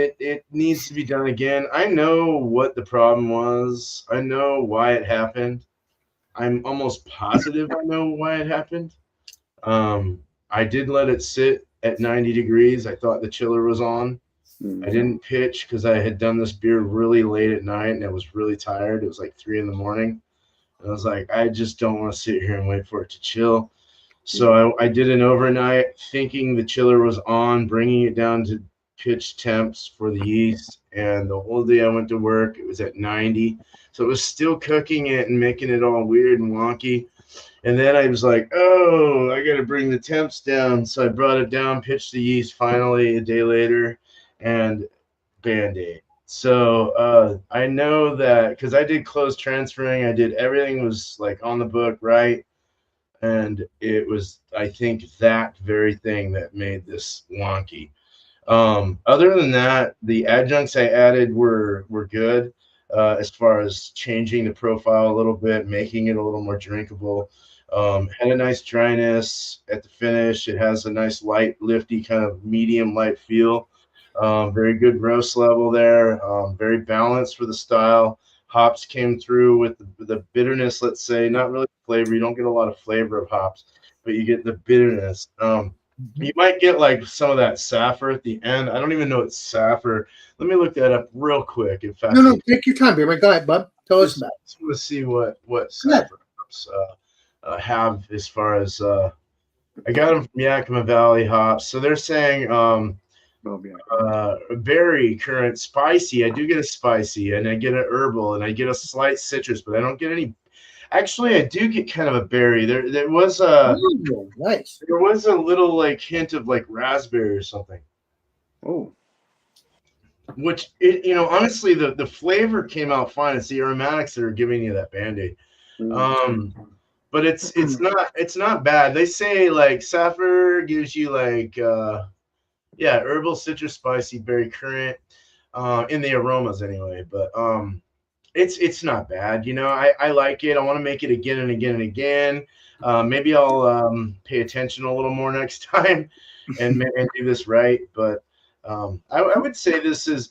It needs to be done again. I know what the problem was. I know why it happened. I'm almost positive I know why it happened. I did let it sit at 90 degrees. I thought the chiller was on. I didn't pitch because I had done this beer really late at night and I was really tired. It was like 3 a.m. And I was like, I just don't want to sit here and wait for it to chill. So I did an overnight thinking the chiller was on, bringing it down to pitch temps for the yeast. And the whole day I went to work, it was at 90. So it was still cooking it and making it all weird and wonky. And then I was like, oh, I got to bring the temps down. So I brought it down, pitched the yeast finally a day later, and Band-Aid. So I know that because I did close transferring. I did everything was like on the book, right? And it was, I think, that very thing that made this wonky. Other than that, the adjuncts I added were good as far as changing the profile a little bit, making it a little more drinkable. Had a nice dryness at the finish. It has a nice light, lifty kind of medium light feel. Very good roast level there. Very balanced for the style. hops came through with the bitterness. Let's say not really flavor. You don't get a lot of flavor of hops, but you get the bitterness. You might get like some of that saffron at the end. I don't even know it's saffron. Let me look that up real quick. In fact, No, take your time, baby. Go ahead, bud. Tell us about it. Let's see what saffron hops have as far as I got them from Yakima Valley hops. So they're saying berry, currant, spicy. I do get a spicy, and I get an herbal, and I get a slight citrus, but I don't get any. Actually, I do get kind of a berry. There was a nice. There was a little like hint of like raspberry or something. Oh, which honestly, the flavor came out fine. It's the aromatics that are giving you that Band-Aid. But it's not bad. They say like saffron gives you like herbal, citrus, spicy, berry, currant in the aromas anyway. But it's not bad. I like it. I want to make it again and again and again. Maybe I'll pay attention a little more next time and do this right. But I would say this is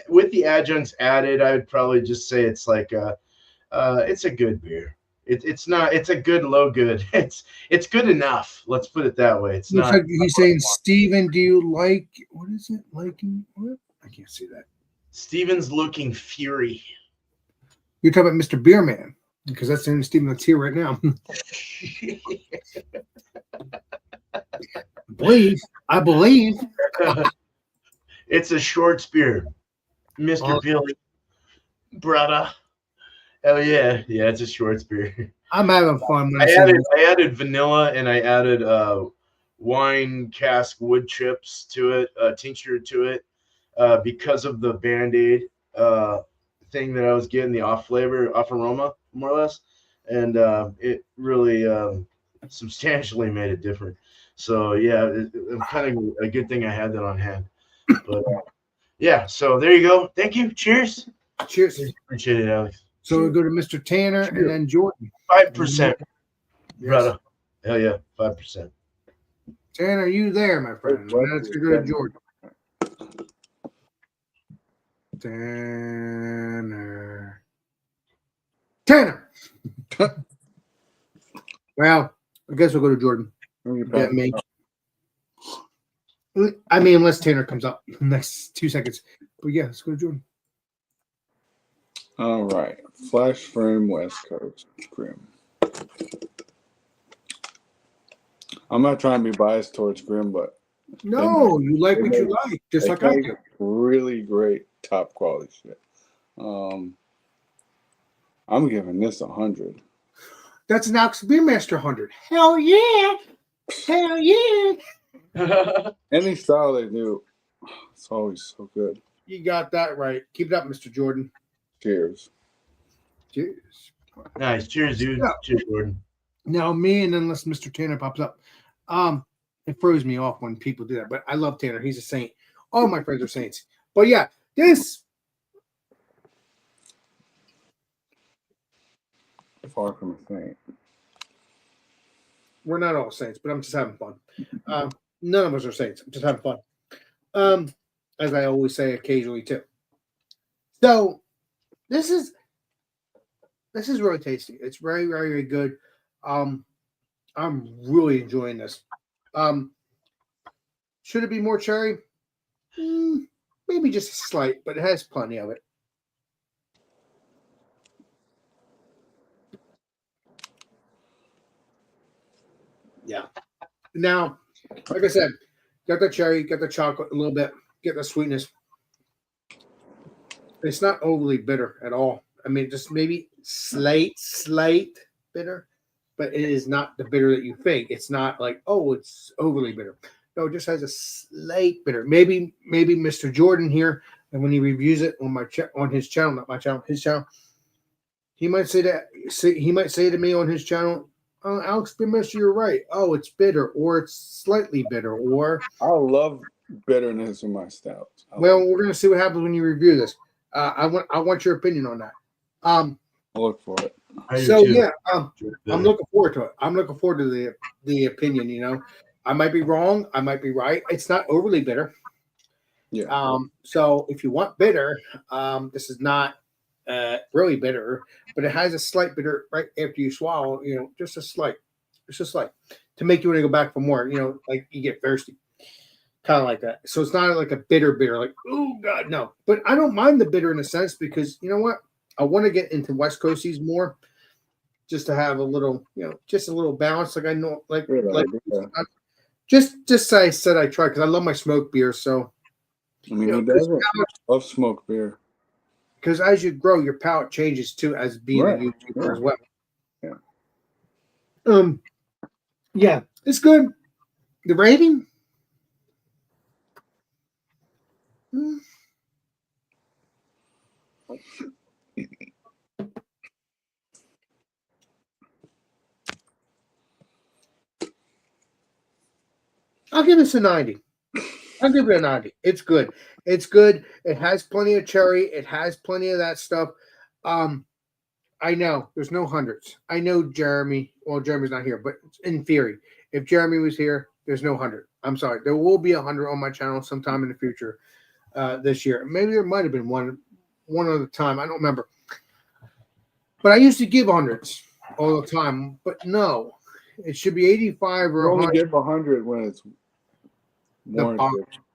with the adjuncts added. I would probably just say it's like it's a good beer. It's not. It's a good low good. It's good enough. Let's put it that way. It's not. Like he's saying, Steven, do you like what is it? Liking what? I can't see that. Steven's looking fury. You're talking about Mr. Beerman because that's the only Steven that's here right now. I believe. It's a short beer, Mr. Billy, brother. Oh yeah, it's a short beer. I'm having fun. I added vanilla and I added wine cask wood chips to it, tincture to it, because of the Band-Aid thing that I was getting, the off aroma, more or less, and it really substantially made it different. So yeah, it's kind of a good thing I had that on hand. But yeah, so there you go. Thank you. Cheers. Cheers. Appreciate it, Alex. So we go to Mr. Tanner and then Jordan. 5%, brother. Hell yeah, 5%. Tanner, are you there, my friend? Let's go to Jordan. Tanner. Well, I guess we'll go to Jordan. Yeah, me. I mean, unless Tanner comes up in the next 2 seconds. But yeah, let's go to Jordan. All right. Flash frame West Coast Grim. I'm not trying to be biased towards Grim, but no, you like what you like, just like I do. Really great top quality shit. I'm giving this 100. That's an Alex Beermaster 100. Hell yeah! Hell yeah! Any style they do, it's always so good. You got that right. Keep it up, Mr. Jordan. Cheers. Cheers. Nice. Cheers, dude. Yeah. Cheers, Jordan. Now, me, and unless Mr. Tanner pops up, it throws me off when people do that. But I love Tanner. He's a saint. All my friends are saints. But yeah, this. Far from a saint. We're not all saints, but I'm just having fun. None of us are saints. I'm just having fun. As I always say occasionally too. So this is really tasty. It's very, very, very good. I'm really enjoying this. Should it be more cherry? Maybe just a slight, but it has plenty of it. Yeah. Now, like I said, got the cherry, got the chocolate a little bit, get the sweetness. It's not overly bitter at all. I mean, just maybe slight bitter, but it is not the bitter that you think. It's not like, oh, it's overly bitter. No, it just has a slight bitter. Maybe Mr. Jordan here, and when he reviews it on his channel, not my channel, his channel, he might say to me on his channel, oh, Alex Beermaster, you're right. Oh, it's bitter, or it's slightly bitter, or I love bitterness in my stouts. Well, we're gonna see what happens when you review this. I want your opinion on that. I'll look for it. So yeah, I'm looking forward to it. I'm looking forward to the opinion. You know, I might be wrong. I might be right. It's not overly bitter. Yeah. So if you want bitter, this is not really bitter, but it has a slight bitter right after you swallow. Just a slight. It's just like to make you want to go back for more. Like you get thirsty, kind of like that. So it's not like a bitter, like oh god, no. But I don't mind the bitter in a sense because you know what? I want to get into West Coasties more, just to have a little, just a little balance. Like I know, like just I said I tried because I love my smoked beer. So I mean, who doesn't love smoked beer? Because as you grow, your palate changes too, as being a YouTuber as well. Yeah. Yeah, it's good. The rating? I'll give this a 90. I'll give it a 90. It's good. It's good. It has plenty of cherry. It has plenty of that stuff. I know there's no hundreds. I know Jeremy. Well, Jeremy's not here, but in theory, if Jeremy was here, there's no 100. I'm sorry. There will be 100 on my channel sometime in the future this year. Maybe there might have been one other time. I don't remember. But I used to give hundreds all the time. But no, it should be 85 or You only 100. give 100 when it's more.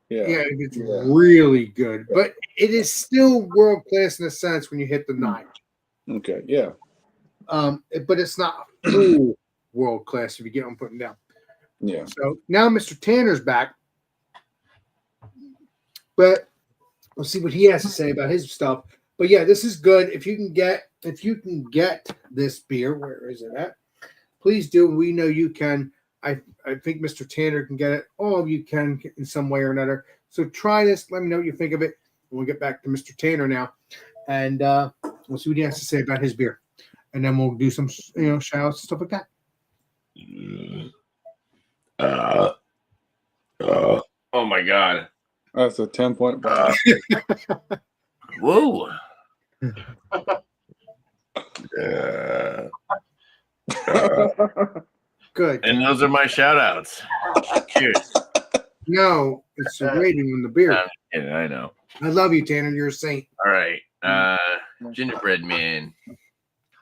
Yeah, it's really good. But it is still world class in a sense when you hit the 9. Okay, yeah. But it's not full world class if you get what I'm putting down. Yeah. So now Mr. Tanner's back. But we'll see what he has to say about his stuff. But yeah, this is good. If you can get this beer, where is it at? Please do. We know you can. I think Mr. Tanner can get it. All of you can in some way or another. So try this. Let me know what you think of it. We'll get back to Mr. Tanner now. And we'll see what he has to say about his beer. And then we'll do some, shout outs and stuff like that. Oh my god. That's a 10-point. Whoa. Good. And those are my shout outs. Cheers. No, it's a rating on the beer. Yeah, I know. I love you, Tanner. You're a saint. All right. Gingerbread Man.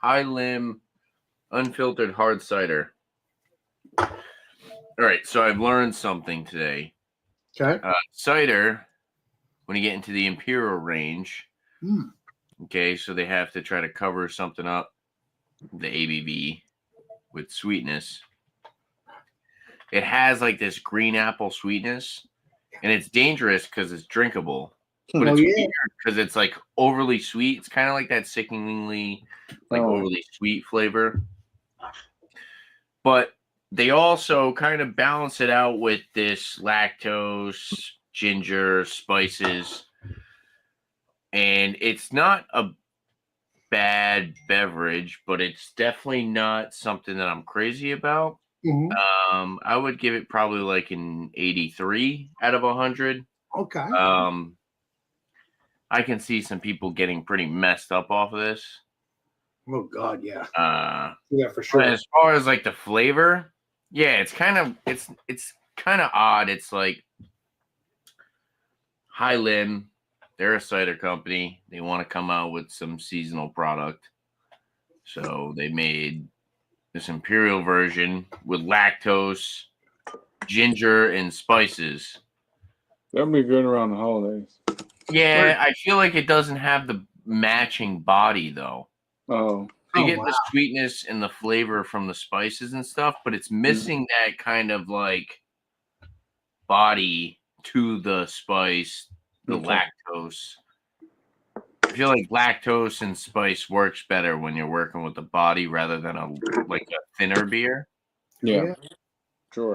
High Limb Unfiltered Hard Cider. All right. So I've learned something today. Okay. Cider, when you get into the Imperial range, okay, so they have to try to cover something up, the ABV, with sweetness. It has like this green apple sweetness, and it's dangerous because it's drinkable. But it's weird because it's like overly sweet. It's kind of like that sickeningly, overly sweet flavor. But they also kind of balance it out with this lactose, ginger, spices. And it's not a bad beverage, but it's definitely not something that I'm crazy about. Mm-hmm. I would give it probably like an 83 out of 100. Okay. I can see some people getting pretty messed up off of this. Oh God, yeah. Yeah, for sure. As far as like the flavor, yeah, it's kind of odd. It's like High Limb, they're a cider company. They want to come out with some seasonal product, so they made this imperial version with lactose, ginger, and spices. That'll be good around the holidays. Yeah, I feel like it doesn't have the matching body though. Oh. You get the sweetness and the flavor from the spices and stuff, but it's missing that kind of like body to the spice, the lactose. I feel like lactose and spice works better when you're working with the body rather than a thinner beer. Yeah. Sure.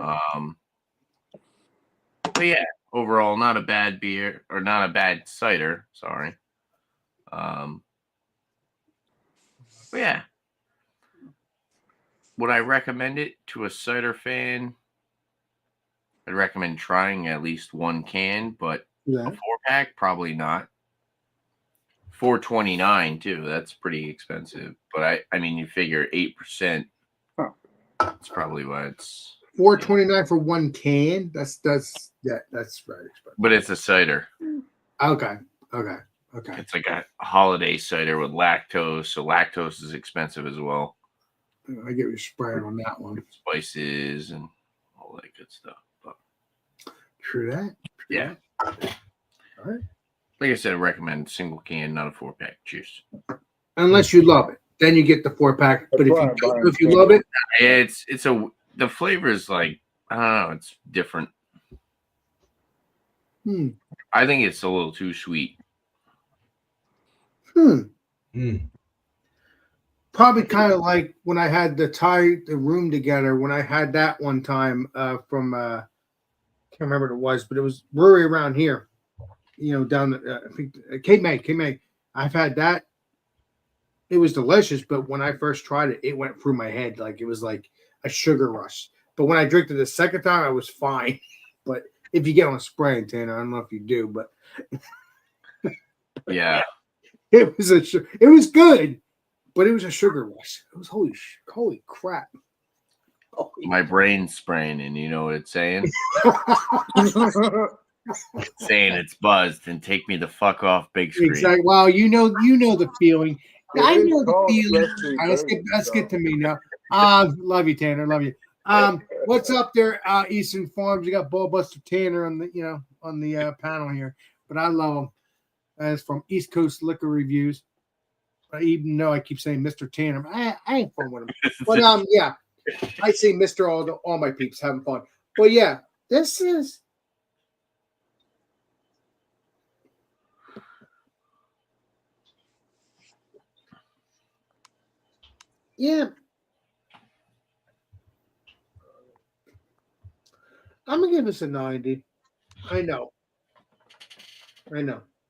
But yeah, overall, not a bad beer or not a bad cider. Sorry. But yeah, would I recommend it to a cider fan? I'd recommend trying at least one can, but a 4-pack probably not. $4.29 too. That's pretty expensive. But I mean, you figure 8%. That's probably why it's $4.29 for one can. That's very expensive. But it's a cider. Okay. Okay. It's like a holiday cider with lactose, so lactose is expensive as well. I get your spraying on that one. Spices and all that good stuff. But True that. True yeah. that. All right. Like I said, I recommend single can, not a 4-pack. Cheers. Unless you love it, then you get the 4-pack. But if you love it, The flavor is like, I don't know, it's different. I think it's a little too sweet. Probably kind of like when I had the room together. When I had that one time from can't remember what it was, but it was brewery around here. You know, down I think Cape May. I've had that. It was delicious, but when I first tried it, it went through my head like it was like a sugar rush. But when I drank it the second time, I was fine. But if you get on spraying, Tanner, I don't know if you do, but Yeah. it was good, but it was a sugar rush. It was holy crap. My brain's spraying, and you know what it's saying? It's saying it's buzzed and take me the fuck off big screen. Exactly. Wow, you know the feeling. I know the feeling. All right, let's get to me now. Love you, Tanner. Love you. What's up there, Eastern Farms? You got Ballbuster Tanner on the panel here, but I love him. That's from East Coast Liquor Reviews. Even though I keep saying Mr. Tanner, I ain't fun with him. But yeah, I say Mr. all my peeps having fun. But yeah, this is. Yeah. I'm going to give this a 90. I know.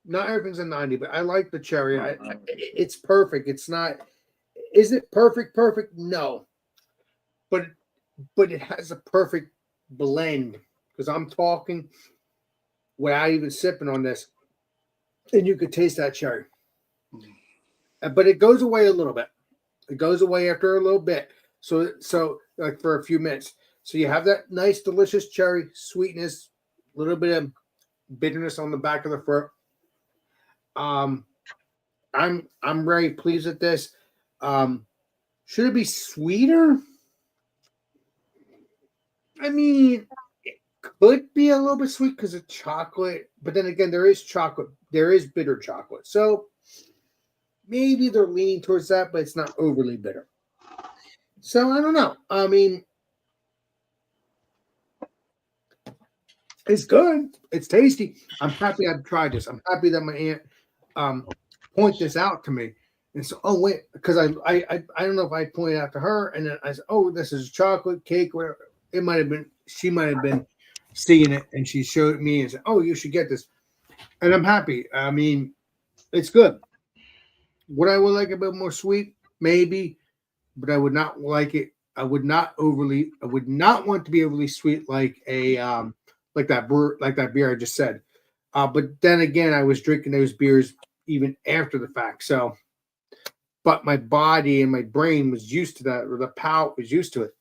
Not everything's a 90, but I like the cherry. It's perfect. It's not. Is it perfect? Perfect? No. But it has a perfect blend because I'm talking without even sipping on this, and you could taste that cherry. But it goes away a little bit. It goes away after a little bit. So like for a few minutes. So you have that nice, delicious cherry sweetness, a little bit of bitterness on the back of the throat. I'm very pleased with this. Should it be sweeter? I mean, it could be a little bit sweet because of chocolate, but then again, there is chocolate. There is bitter chocolate. So maybe they're leaning towards that, but it's not overly bitter. So I don't know. I mean, it's good. It's tasty. I'm happy I've tried this. I'm happy that my aunt pointed this out to me. And so, oh wait, because I don't know if I pointed out to her, and then I said, oh, this is chocolate cake. Whatever. It might have been. She might have been seeing it, and she showed me and said, oh, you should get this. And I'm happy. I mean, it's good. Would I like a bit more sweet? Maybe, but I would not like it. I would not want to be overly sweet like a like that beer I just said. But then again, I was drinking those beers even after the fact. So, but my body and my brain was used to that, or the palate was used to it.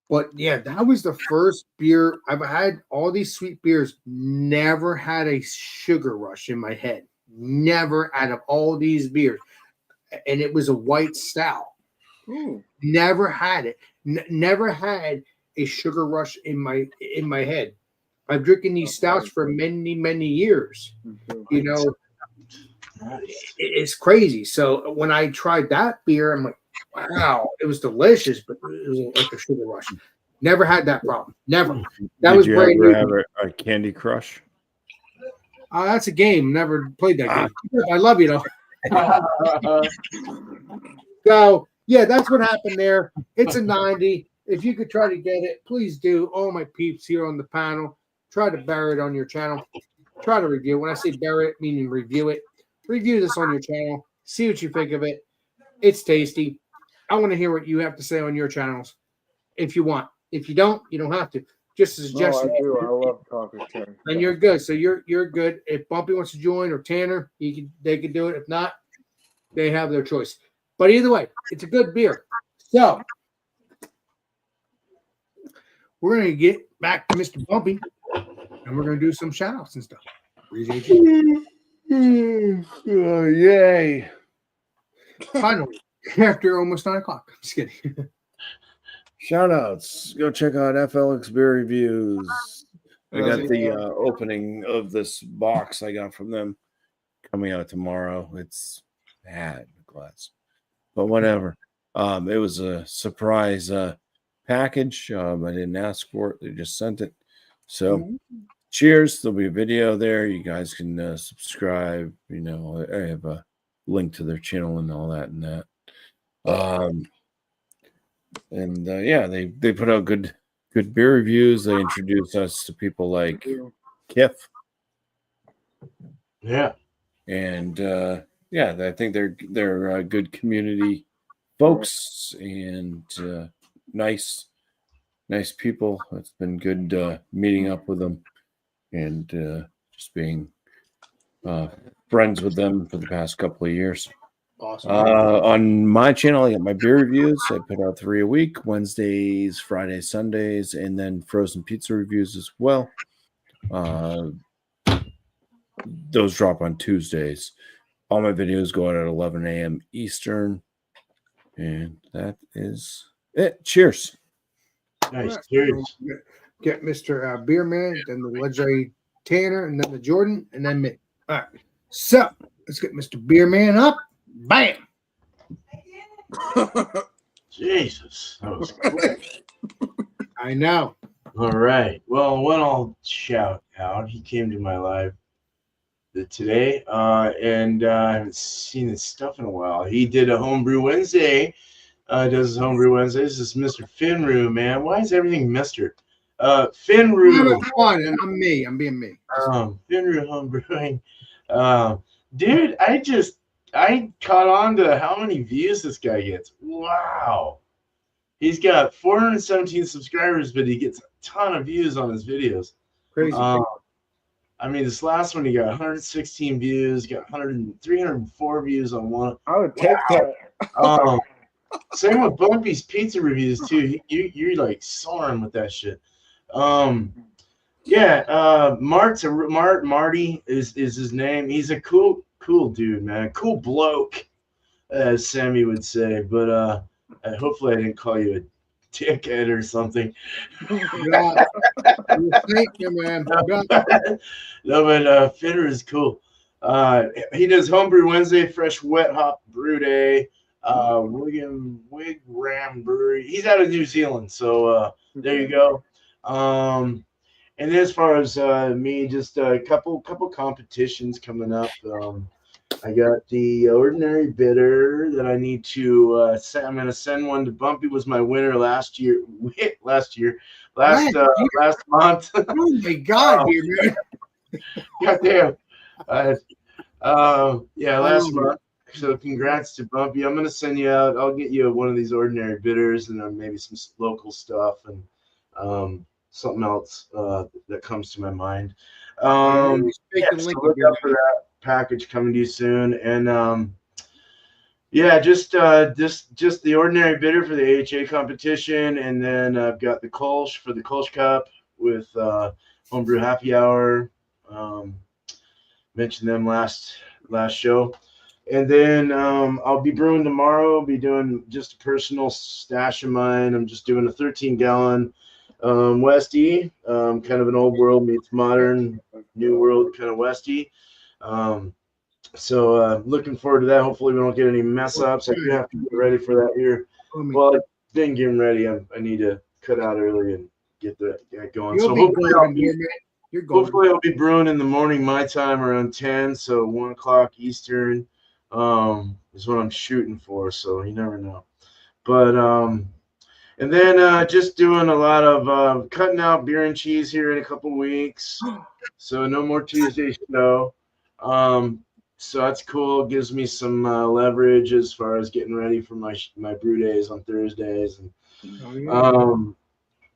But yeah, that was the first beer I've had. All these sweet beers, never had a sugar rush in my head. Never out of all these beers. And it was a white stout. Ooh. Never had it. Never had a sugar rush in my head. I've drinking these stouts for many, many years. You know, it's crazy. So when I tried that beer, I'm like, wow, it was delicious, but it was like a sugar rush. Never had that problem. Never. That was brand new. Have a Candy Crush? That's a game. Never played that game. I love you though. So yeah, that's what happened there. It's a 90. If you could try to get it, please do. All my peeps here on the panel, try to bury it on your channel. Try to review. When I say bury it, meaning review it. Review this on your channel. See what you think of it. It's tasty. I want to hear what you have to say on your channels if you want. If you don't, you don't have to. Just a suggestion. No, I do. I love coffee cherry. And you're good. So you're good. If Bumpy wants to join or Tanner, they can do it. If not, they have their choice. But either way, it's a good beer. So we're gonna get back to Mr. Bumpy, and we're gonna do some shout outs and stuff. Appreciate you. Yay. Finally, after almost 9 o'clock. I'm just kidding. Shout outs. Go check out FLX Beer Reviews. I got the opening of this box I got from them coming out tomorrow. It's bad glass, but whatever. It was a surprise package. I didn't ask for it. They just sent it. So cheers. There'll be a video there. You guys can subscribe. You know, I have a link to their channel and all that and that. Yeah, they put out good beer reviews. They introduce us to people like Kiff. Yeah. And yeah, I think they're good community folks and nice people. It's been good meeting up with them and just being friends with them for the past couple of years. Awesome. On my channel, I got my beer reviews. I put out 3 a week: Wednesdays, Fridays, Sundays, and then frozen pizza reviews as well. Those drop on Tuesdays. All my videos go out at 11 a.m. Eastern. And that is it. Cheers. Nice. Right. Cheers. Get Mr. Beerman, then the legendary Tanner, and then the Jordan, and then me. All right. So let's get Mr. Beerman up. Bam. Jesus. That was quick. I know. All right. Well, one I'll shout out. He came to my live today, and I haven't seen his stuff in a while. He did a homebrew Wednesday. Does his homebrew Wednesdays. This is Mr. Finroo, man. Why is everything Mr.? Finroo. Fun. I'm me. I'm being me. Finroo homebrewing. Dude, I caught on to how many views this guy gets. Wow. He's got 417 subscribers, but he gets a ton of views on his videos. Crazy. I mean, this last one, he got 116 views, got 304 views on one. I would take that. Same with Bumpy's pizza reviews, too. You're like soaring with that shit. Marty is his name. He's a cool dude, man. Cool bloke, as Sammy would say. But hopefully I didn't call you a dickhead or something. God. Thank you, man. No, but Fitter is cool. He does homebrew Wednesday, fresh wet hop brew day. William Wigram Brewery. He's out of New Zealand, so there you go. And then as far as me, just a couple competitions coming up. I got the ordinary bitter that I need to send. I'm going to send one to Bumpy. Was my winner last month. Oh my God, dude. Goddamn. Last month. So congrats to Bumpy. I'm going to send you out. I'll get you one of these ordinary bitters and then maybe some local stuff and something else that comes to my mind. So look out for that package coming to you soon. And just the ordinary bitter for the AHA competition. And then I've got the Kolsch for the Kolsch Cup with Homebrew Happy Hour. Mentioned them last show. And then I'll be brewing tomorrow. I'll be doing just a personal stash of mine. I'm just doing a 13-gallon Westie, kind of an old world meets modern, new world kind of Westie. So looking forward to that. Hopefully we don't get any mess ups. I do have to get ready for that here. Well, I've been getting ready. I need to cut out early and get that going. So hopefully I'll be brewing in the morning my time around 10, so 1 o'clock Eastern is what I'm shooting for. So you never know. But and then just doing a lot of cutting out beer and cheese here in a couple weeks. So no more Tuesday show. So that's cool. Gives me some leverage as far as getting ready for my brew days on Thursdays. And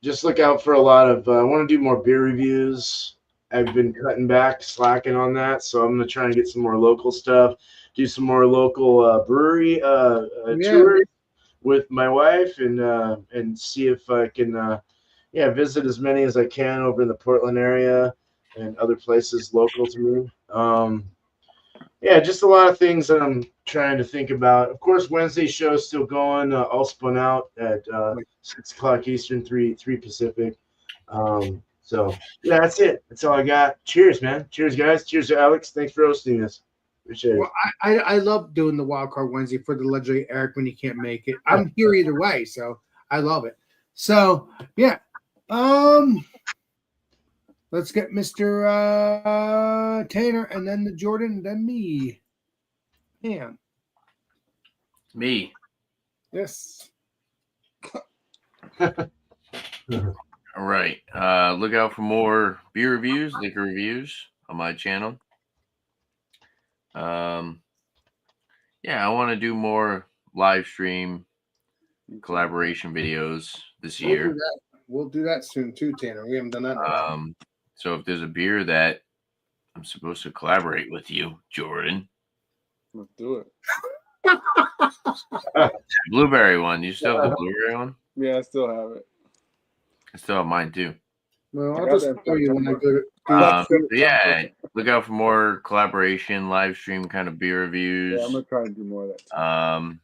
just look out for a lot of. I want to do more beer reviews. I've been cutting back, slacking on that. So I'm gonna try and get some more local stuff. Do some more local brewery tours with my wife and see if I can visit as many as I can over in the Portland area and other places local to me. yeah, just a lot of things that I'm trying to think about. Of course, Wednesday show is still going. All spun out at 6 o'clock Eastern, 3 Pacific. So yeah, that's it. That's all I got. Cheers, man. Cheers, guys. Cheers to Alex. Thanks for hosting us. Appreciate it. Well, I love doing the wild card Wednesday for the legendary Eric when he can't make it. I'm here either way, so I love it. So yeah, let's get Mr. Tanner and then the Jordan, then me. Yeah. Me. Yes. All right. Look out for more beer reviews, liquor reviews on my channel. Yeah, I want to do more live stream collaboration videos this year. We'll do that soon too, Tanner. We haven't done that in a while. So if there's a beer that I'm supposed to collaborate with you, Jordan, Let's do it. blueberry one. You still have the blueberry one? Yeah, I still have it. I still have mine too. Well, I I'll got just that tell you when I go to Yeah, look out for more collaboration, live stream kind of beer reviews. Yeah, I'm gonna try and do more of that.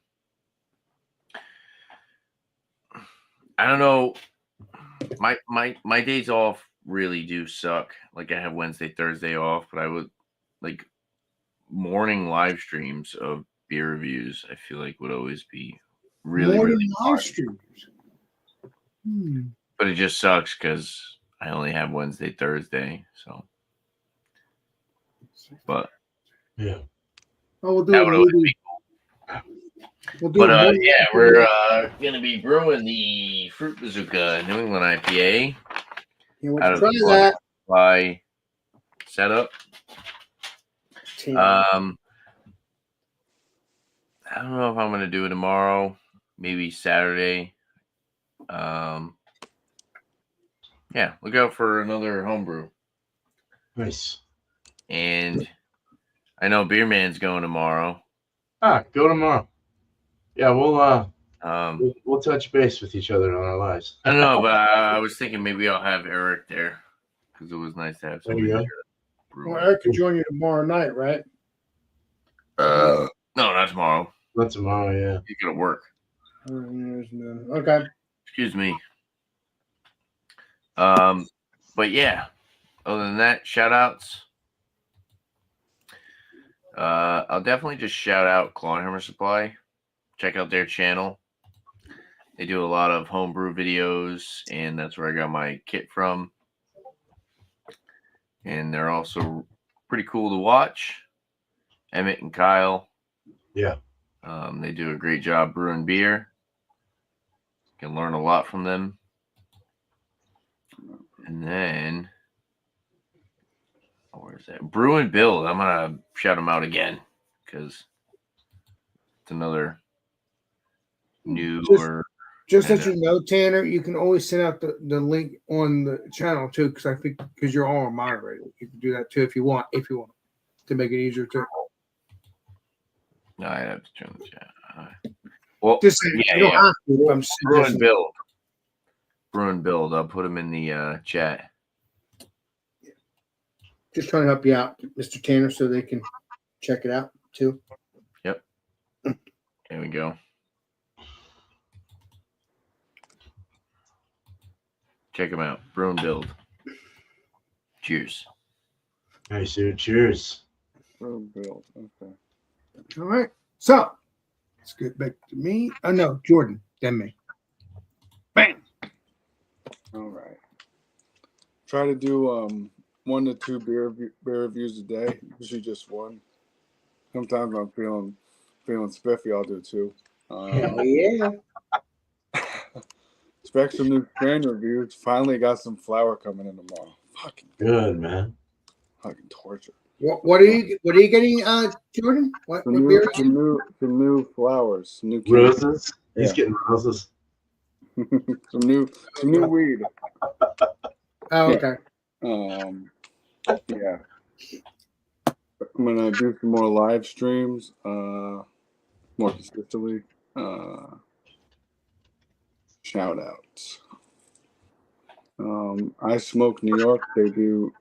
I don't know. My days off really do suck. Like I have Wednesday, Thursday off, but I would like morning live streams of beer reviews. I feel like would always be really morning fun. live streams. But it just sucks because I only have Wednesday, Thursday. So, but Yeah. Oh, we'll do that a would always movie. be We'll do But a movie. yeah, we're gonna be brewing the Fruit Bazooka New England IPA You want out to of try the that? Supply setup. Tanner. I don't know if I'm gonna do it tomorrow, maybe Saturday. Yeah, look out for another homebrew. Nice. And I know Beer Man's going tomorrow. Go tomorrow. Yeah, we'll We'll touch base with each other on our lives. I don't know, but I was thinking maybe I'll have Eric there because it was nice to have There you somebody go. there. Well, Eric could join you tomorrow night, right? No, not tomorrow. Not tomorrow, yeah. He's gonna work. Okay. Excuse me. But yeah, other than that, shout outs. I'll definitely just shout out Clawhammer Supply. Check out their channel. They do a lot of homebrew videos, and that's where I got my kit from. And they're also pretty cool to watch. Emmett and Kyle. Yeah. They do a great job brewing beer. You can learn a lot from them. And then, where's that? Brew and Build. I'm going to shout them out again because it's another newer. Just let you know, Tanner, you can always send out the link on the channel too, because I think because you're all moderator, you can do that too if you want, to make it easier too. No, I have to turn the chat. Well, Just saying, yeah, you don't yeah. have to. I'm Brew and suggesting. Build. Brew and Build. I'll put them in the chat. Just trying to help you out, Mr. Tanner, so they can check it out too. Yep. There we go. Check them out. Brew and Build. Cheers. Nice, dude. Cheers. Build. Okay. All right. So let's get back to me. Oh no, Jordan, then me. Bam. All right. Try to do 1 to 2 beer reviews a day. Usually just one. Sometimes I'm feeling spiffy. I'll do 2. Yeah. Expect some new strain reviews. Finally got some flour coming in tomorrow. Fucking Good, man. fucking torture. What are you getting, Jordan? What Some beer? new flowers. Some new Roses. Yeah. He's getting roses. some new weed. Oh, okay. Yeah. I'm gonna do some more live streams, more consistently. Shout outs. I Smoke New York. They do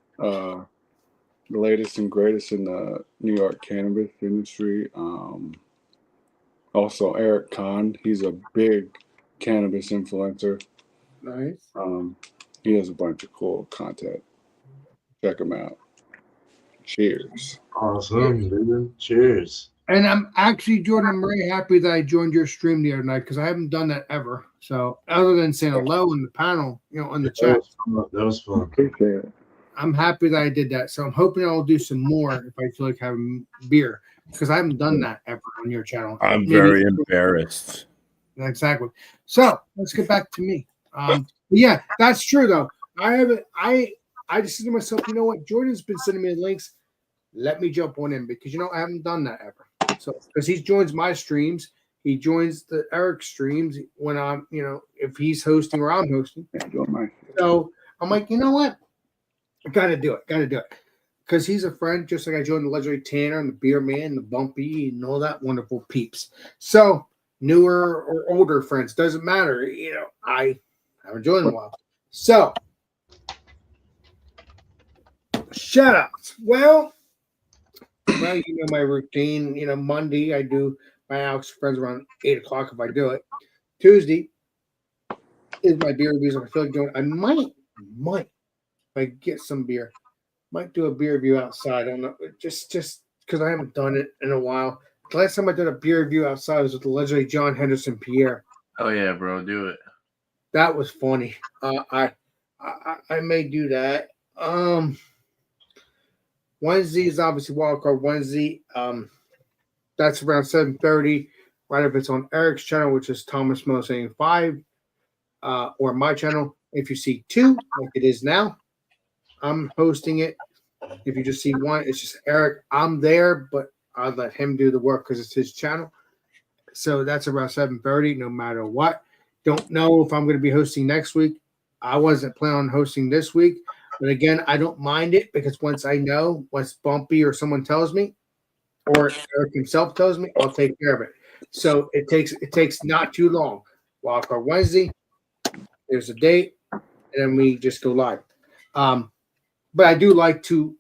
the latest and greatest in the New York cannabis industry. Also, Eric Kahn, he's a big cannabis influencer. Nice. He has a bunch of cool content. Check him out. Cheers. Awesome, dude. Cheers. And I'm actually, Jordan, I'm very happy that I joined your stream the other night because I haven't done that ever. So other than saying hello in the panel, on the chat, That was fun. Appreciate it. I'm happy that I did that. So I'm hoping I'll do some more if I feel like having beer because I haven't done that ever on your channel. I'm Maybe- very embarrassed. Exactly. So let's get back to me. Yeah, that's true though. I just said to myself, you know what? Jordan's been sending me the links. Let me jump on in because I haven't done that ever. So because he joins my streams, he joins the Eric streams when I'm, if he's hosting or I'm hosting. Yeah, doing my shit. So I'm like, you know what? I gotta do it. Because he's a friend, just like I joined the Legendary Tanner and the Beer Man, the Bumpy, and all that wonderful peeps. So newer or older friends, doesn't matter. I haven't joined in a while. So shout outs. Well, you know my routine. Monday I do my Alex friends around 8 o'clock if I do it. Tuesday is my beer reviews. If I feel like doing it, I might, if I get some beer, might do a beer review outside. I don't know, just because I haven't done it in a while. The last time I did a beer review outside was with the legendary John Henderson Pierre. Oh yeah, bro, do it. That was funny. I may do that. Wednesday is obviously Wildcard Wednesday. That's around 7:30. Right if it's on Eric's channel, which is Thomas Mo saying 5, or my channel. If you see 2, like it is now, I'm hosting it. If you just see 1, it's just Eric. I'm there, but I'll let him do the work because it's his channel. So that's around 7:30, no matter what. Don't know if I'm going to be hosting next week. I wasn't planning on hosting this week. But again, I don't mind it because once Bumpy or someone tells me, or Eric himself tells me, I'll take care of it. So it takes not too long. Wildcard Wednesday, there's a date, and then we just go live. But I do like to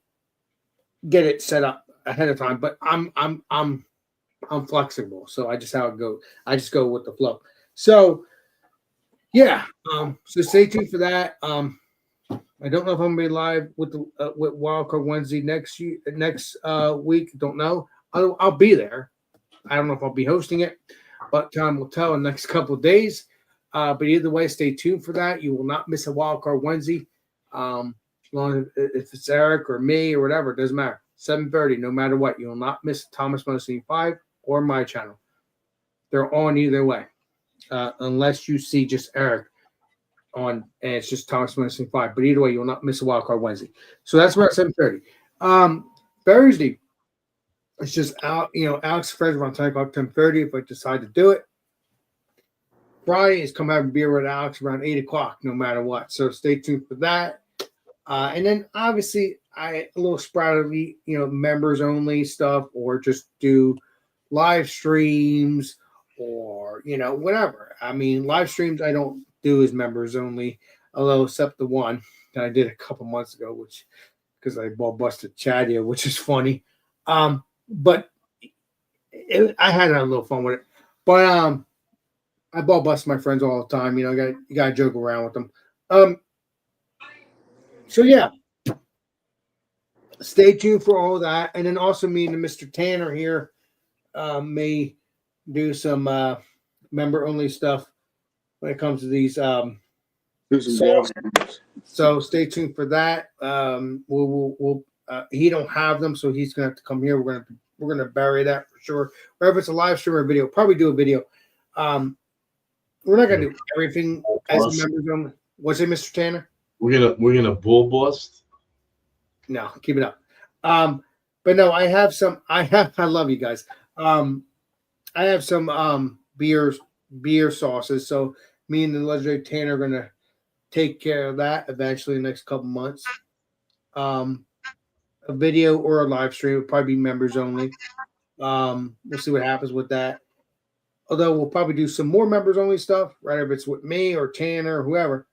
get it set up ahead of time. But I'm flexible, so I just how it goes. I just go with the flow. So yeah, so stay tuned for that. I don't know if I'm gonna be live with Wildcard Wednesday next week. Don't know. I'll be there. I don't know if I'll be hosting it, but time will tell in the next couple of days. But either way, stay tuned for that. You will not miss a Wildcard Wednesday. As long as if it's Eric or me or whatever, it doesn't matter. 7:30, no matter what. You will not miss Thomas Mosey 5 or my channel. They're on either way, unless you see just Eric on, and it's just Thomas Mosey 5. But either way, you will not miss a Wildcard Wednesday. So that's around 7:30. Thursday, it's just out. Alex Friends around 10 o'clock, 10:30. If I decide to do it. Friday is come have beer with Alex around 8 o'clock, no matter what. So stay tuned for that. And then obviously a little sporadically, members only stuff, or just do live streams or, whatever. I mean, live streams I don't do as members only, although except the one that I did a couple months ago, which because I ball busted Chadia, which is funny. But I had a little fun with it. But I ball bust my friends all the time. You gotta joke around with them. So yeah, stay tuned for all that, and then also me and Mr. Tanner here may do some member only stuff when it comes to these. Do some Sauce. demos. So stay tuned for that. We'll he don't have them, so he's gonna have to come here. We're gonna bury that for sure. Whether it's a live stream or a video, probably do a video. We're not gonna do everything as a members only. What's it, Mr. Tanner? We're gonna bull bust. No, keep it up. But no, I have some. I love you guys. I have some beer sauces. So me and the legendary Tanner are gonna take care of that eventually in the next couple months. A video or a live stream will probably be members only. We'll see what happens with that. Although we'll probably do some more members only stuff, right? If it's with me or Tanner or whoever.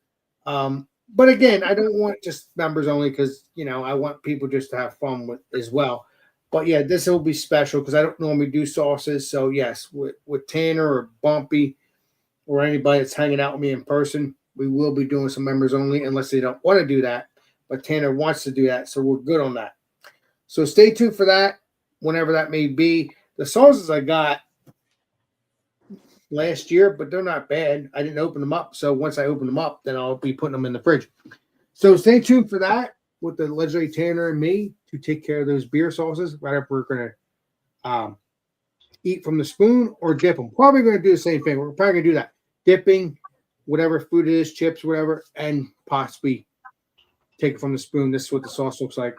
But again, I don't want just members only because I want people just to have fun with as well. But yeah, this will be special because I don't normally do sauces. So yes, with Tanner or Bumpy or anybody that's hanging out with me in person, we will be doing some members only unless they don't want to do that. But Tanner wants to do that, so we're good on that. So stay tuned for that, whenever that may be. The sauces I got last year, but they're not bad. I didn't open them up. So once I open them up, then I'll be putting them in the fridge. So stay tuned for that with the legendary Tanner and me to take care of those beer sauces. Right up, we're going to eat from the spoon or dip them. Probably going to do the same thing. We're probably going to do that. Dipping, whatever food it is, chips, whatever, and possibly take it from the spoon. This is what the sauce looks like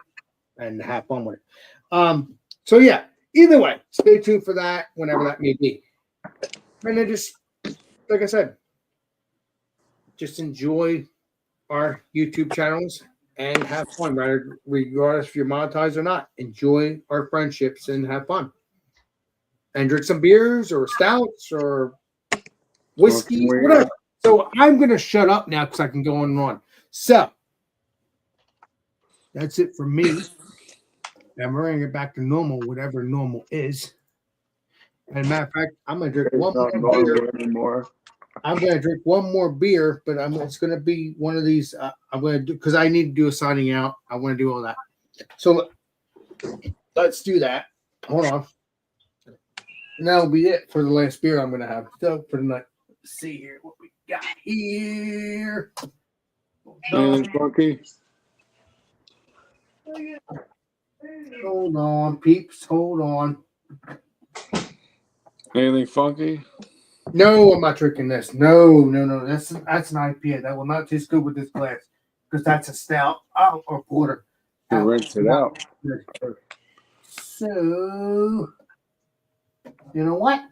and have fun with it. So yeah, either way, stay tuned for that whenever that may be. And then just, like I said, just enjoy our YouTube channels and have fun, regardless if you're monetized or not. Enjoy our friendships and have fun. And drink some beers or stouts or whiskey, whatever. So I'm going to shut up now because I can go on and on. So that's it for me. And we're going to get back to normal, whatever normal is. And matter of fact, I'm going to drink one more beer. I'm going to drink one more beer, but it's going to be one of these. I'm going to do because I need to do a signing out. I want to do all that. So let's do that. Hold on. And that'll be it for the last beer I'm going to have. So for the night, let's see here what we got here. Anything funky? Hold on, peeps. Hold on. Anything funky? No, I'm not drinking this. No. That's an IPA. That will not taste good with this glass because that's a stout or porter. You rinse it out. So, you know what?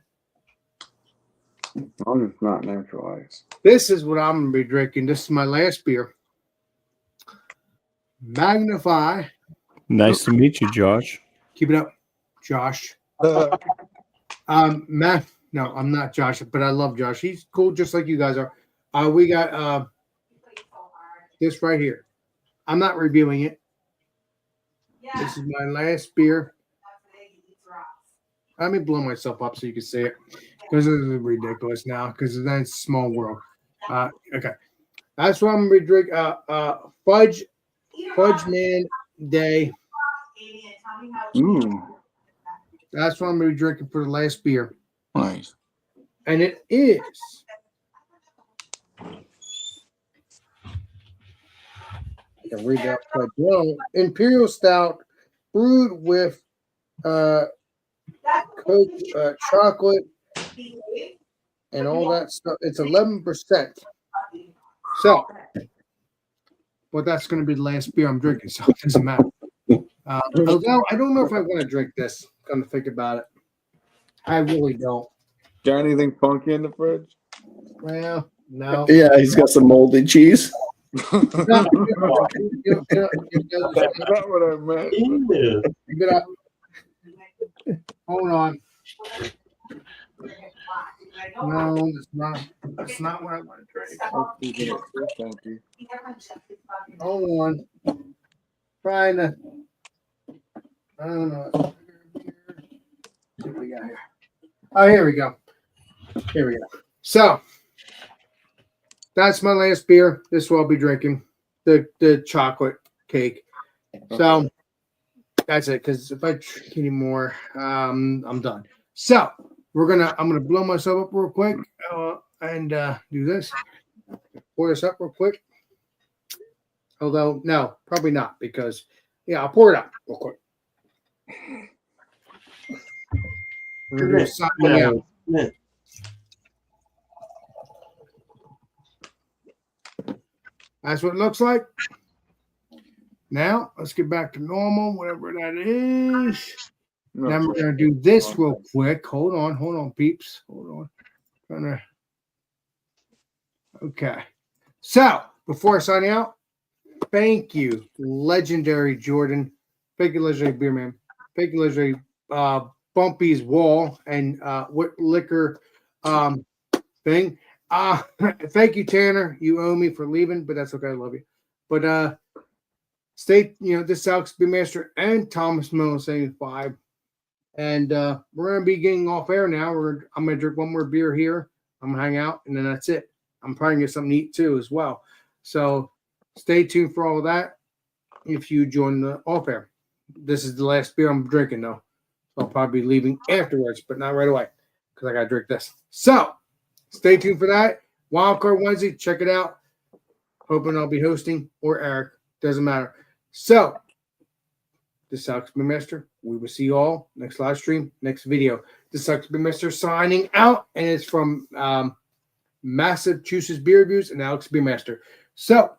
I'm just not naturalized. This is what I'm going to be drinking. This is my last beer. Magnify. Nice to meet you, Josh. Keep it up, Josh. No, I'm not Josh, but I love Josh. He's cool, just like you guys are. We got this right here. I'm not reviewing it. This is my last beer. Let me blow myself up so you can see it, because this is ridiculous now. Because then it's small world. Okay, that's what I'm gonna be drinking. Fudge Man Day. Ooh, That's what I'm gonna be drinking for the last beer. nice. And it is I can read that quite well. Imperial Stout brewed with Coke, chocolate, and all that stuff. It's 11%. So, but that's going to be the last beer I'm drinking, so it doesn't matter. Although I don't know if I want to drink this. Come to think about it, I really don't. Got anything funky in the fridge? Well, no. Yeah, he's got some moldy cheese. That's not what I meant. Ew. Keep it up. Hold on. No, it's not. That's not what I want to drink. Funky. Hold on. Trying to. I don't know. What we got here? Oh, here we go. Here we go. So that's my last beer. This is what I'll be drinking. The chocolate cake. So that's it. Because if I drink anymore, I'm done. So I'm gonna blow myself up real quick and do this. Pour this up real quick. Although no, probably not, because I'll pour it out real quick. We're gonna do something out. Yeah. That's what it looks like. Now let's get back to normal, whatever that is. Then we're gonna do this real quick. Hold on, peeps. Hold on. Okay. So before I sign out, thank you, legendary Jordan. Thank you, legendary Beerman. Thank you, legendary Bumpy's Wall and what liquor thing. Thank you, Tanner. You owe me for leaving, but that's okay. I love you. But stay, this is Alex Beermaster and Thomas Mo saying 5. And we're gonna be getting off air now. I'm gonna drink one more beer here. I'm gonna hang out, and then that's it. I'm probably gonna get something to eat too as well. So stay tuned for all of that. If you join the off air, this is the last beer I'm drinking though. So I'll probably be leaving afterwards, but not right away because I gotta drink this. So stay tuned for that. Wildcard Wednesday, check it out. Hoping I'll be hosting or Eric, doesn't matter. So this is Alex Beermaster. We will see you all next live stream, next video. This is Alex Beermaster signing out, and it's from Massachusetts Beer Reviews and Alex Beermaster. So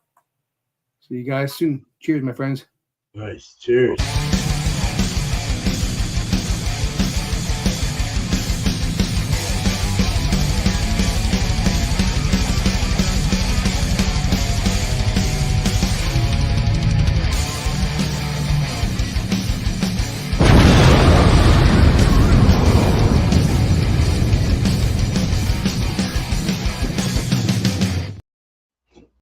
see you guys soon. Cheers, my friends. Nice. Cheers.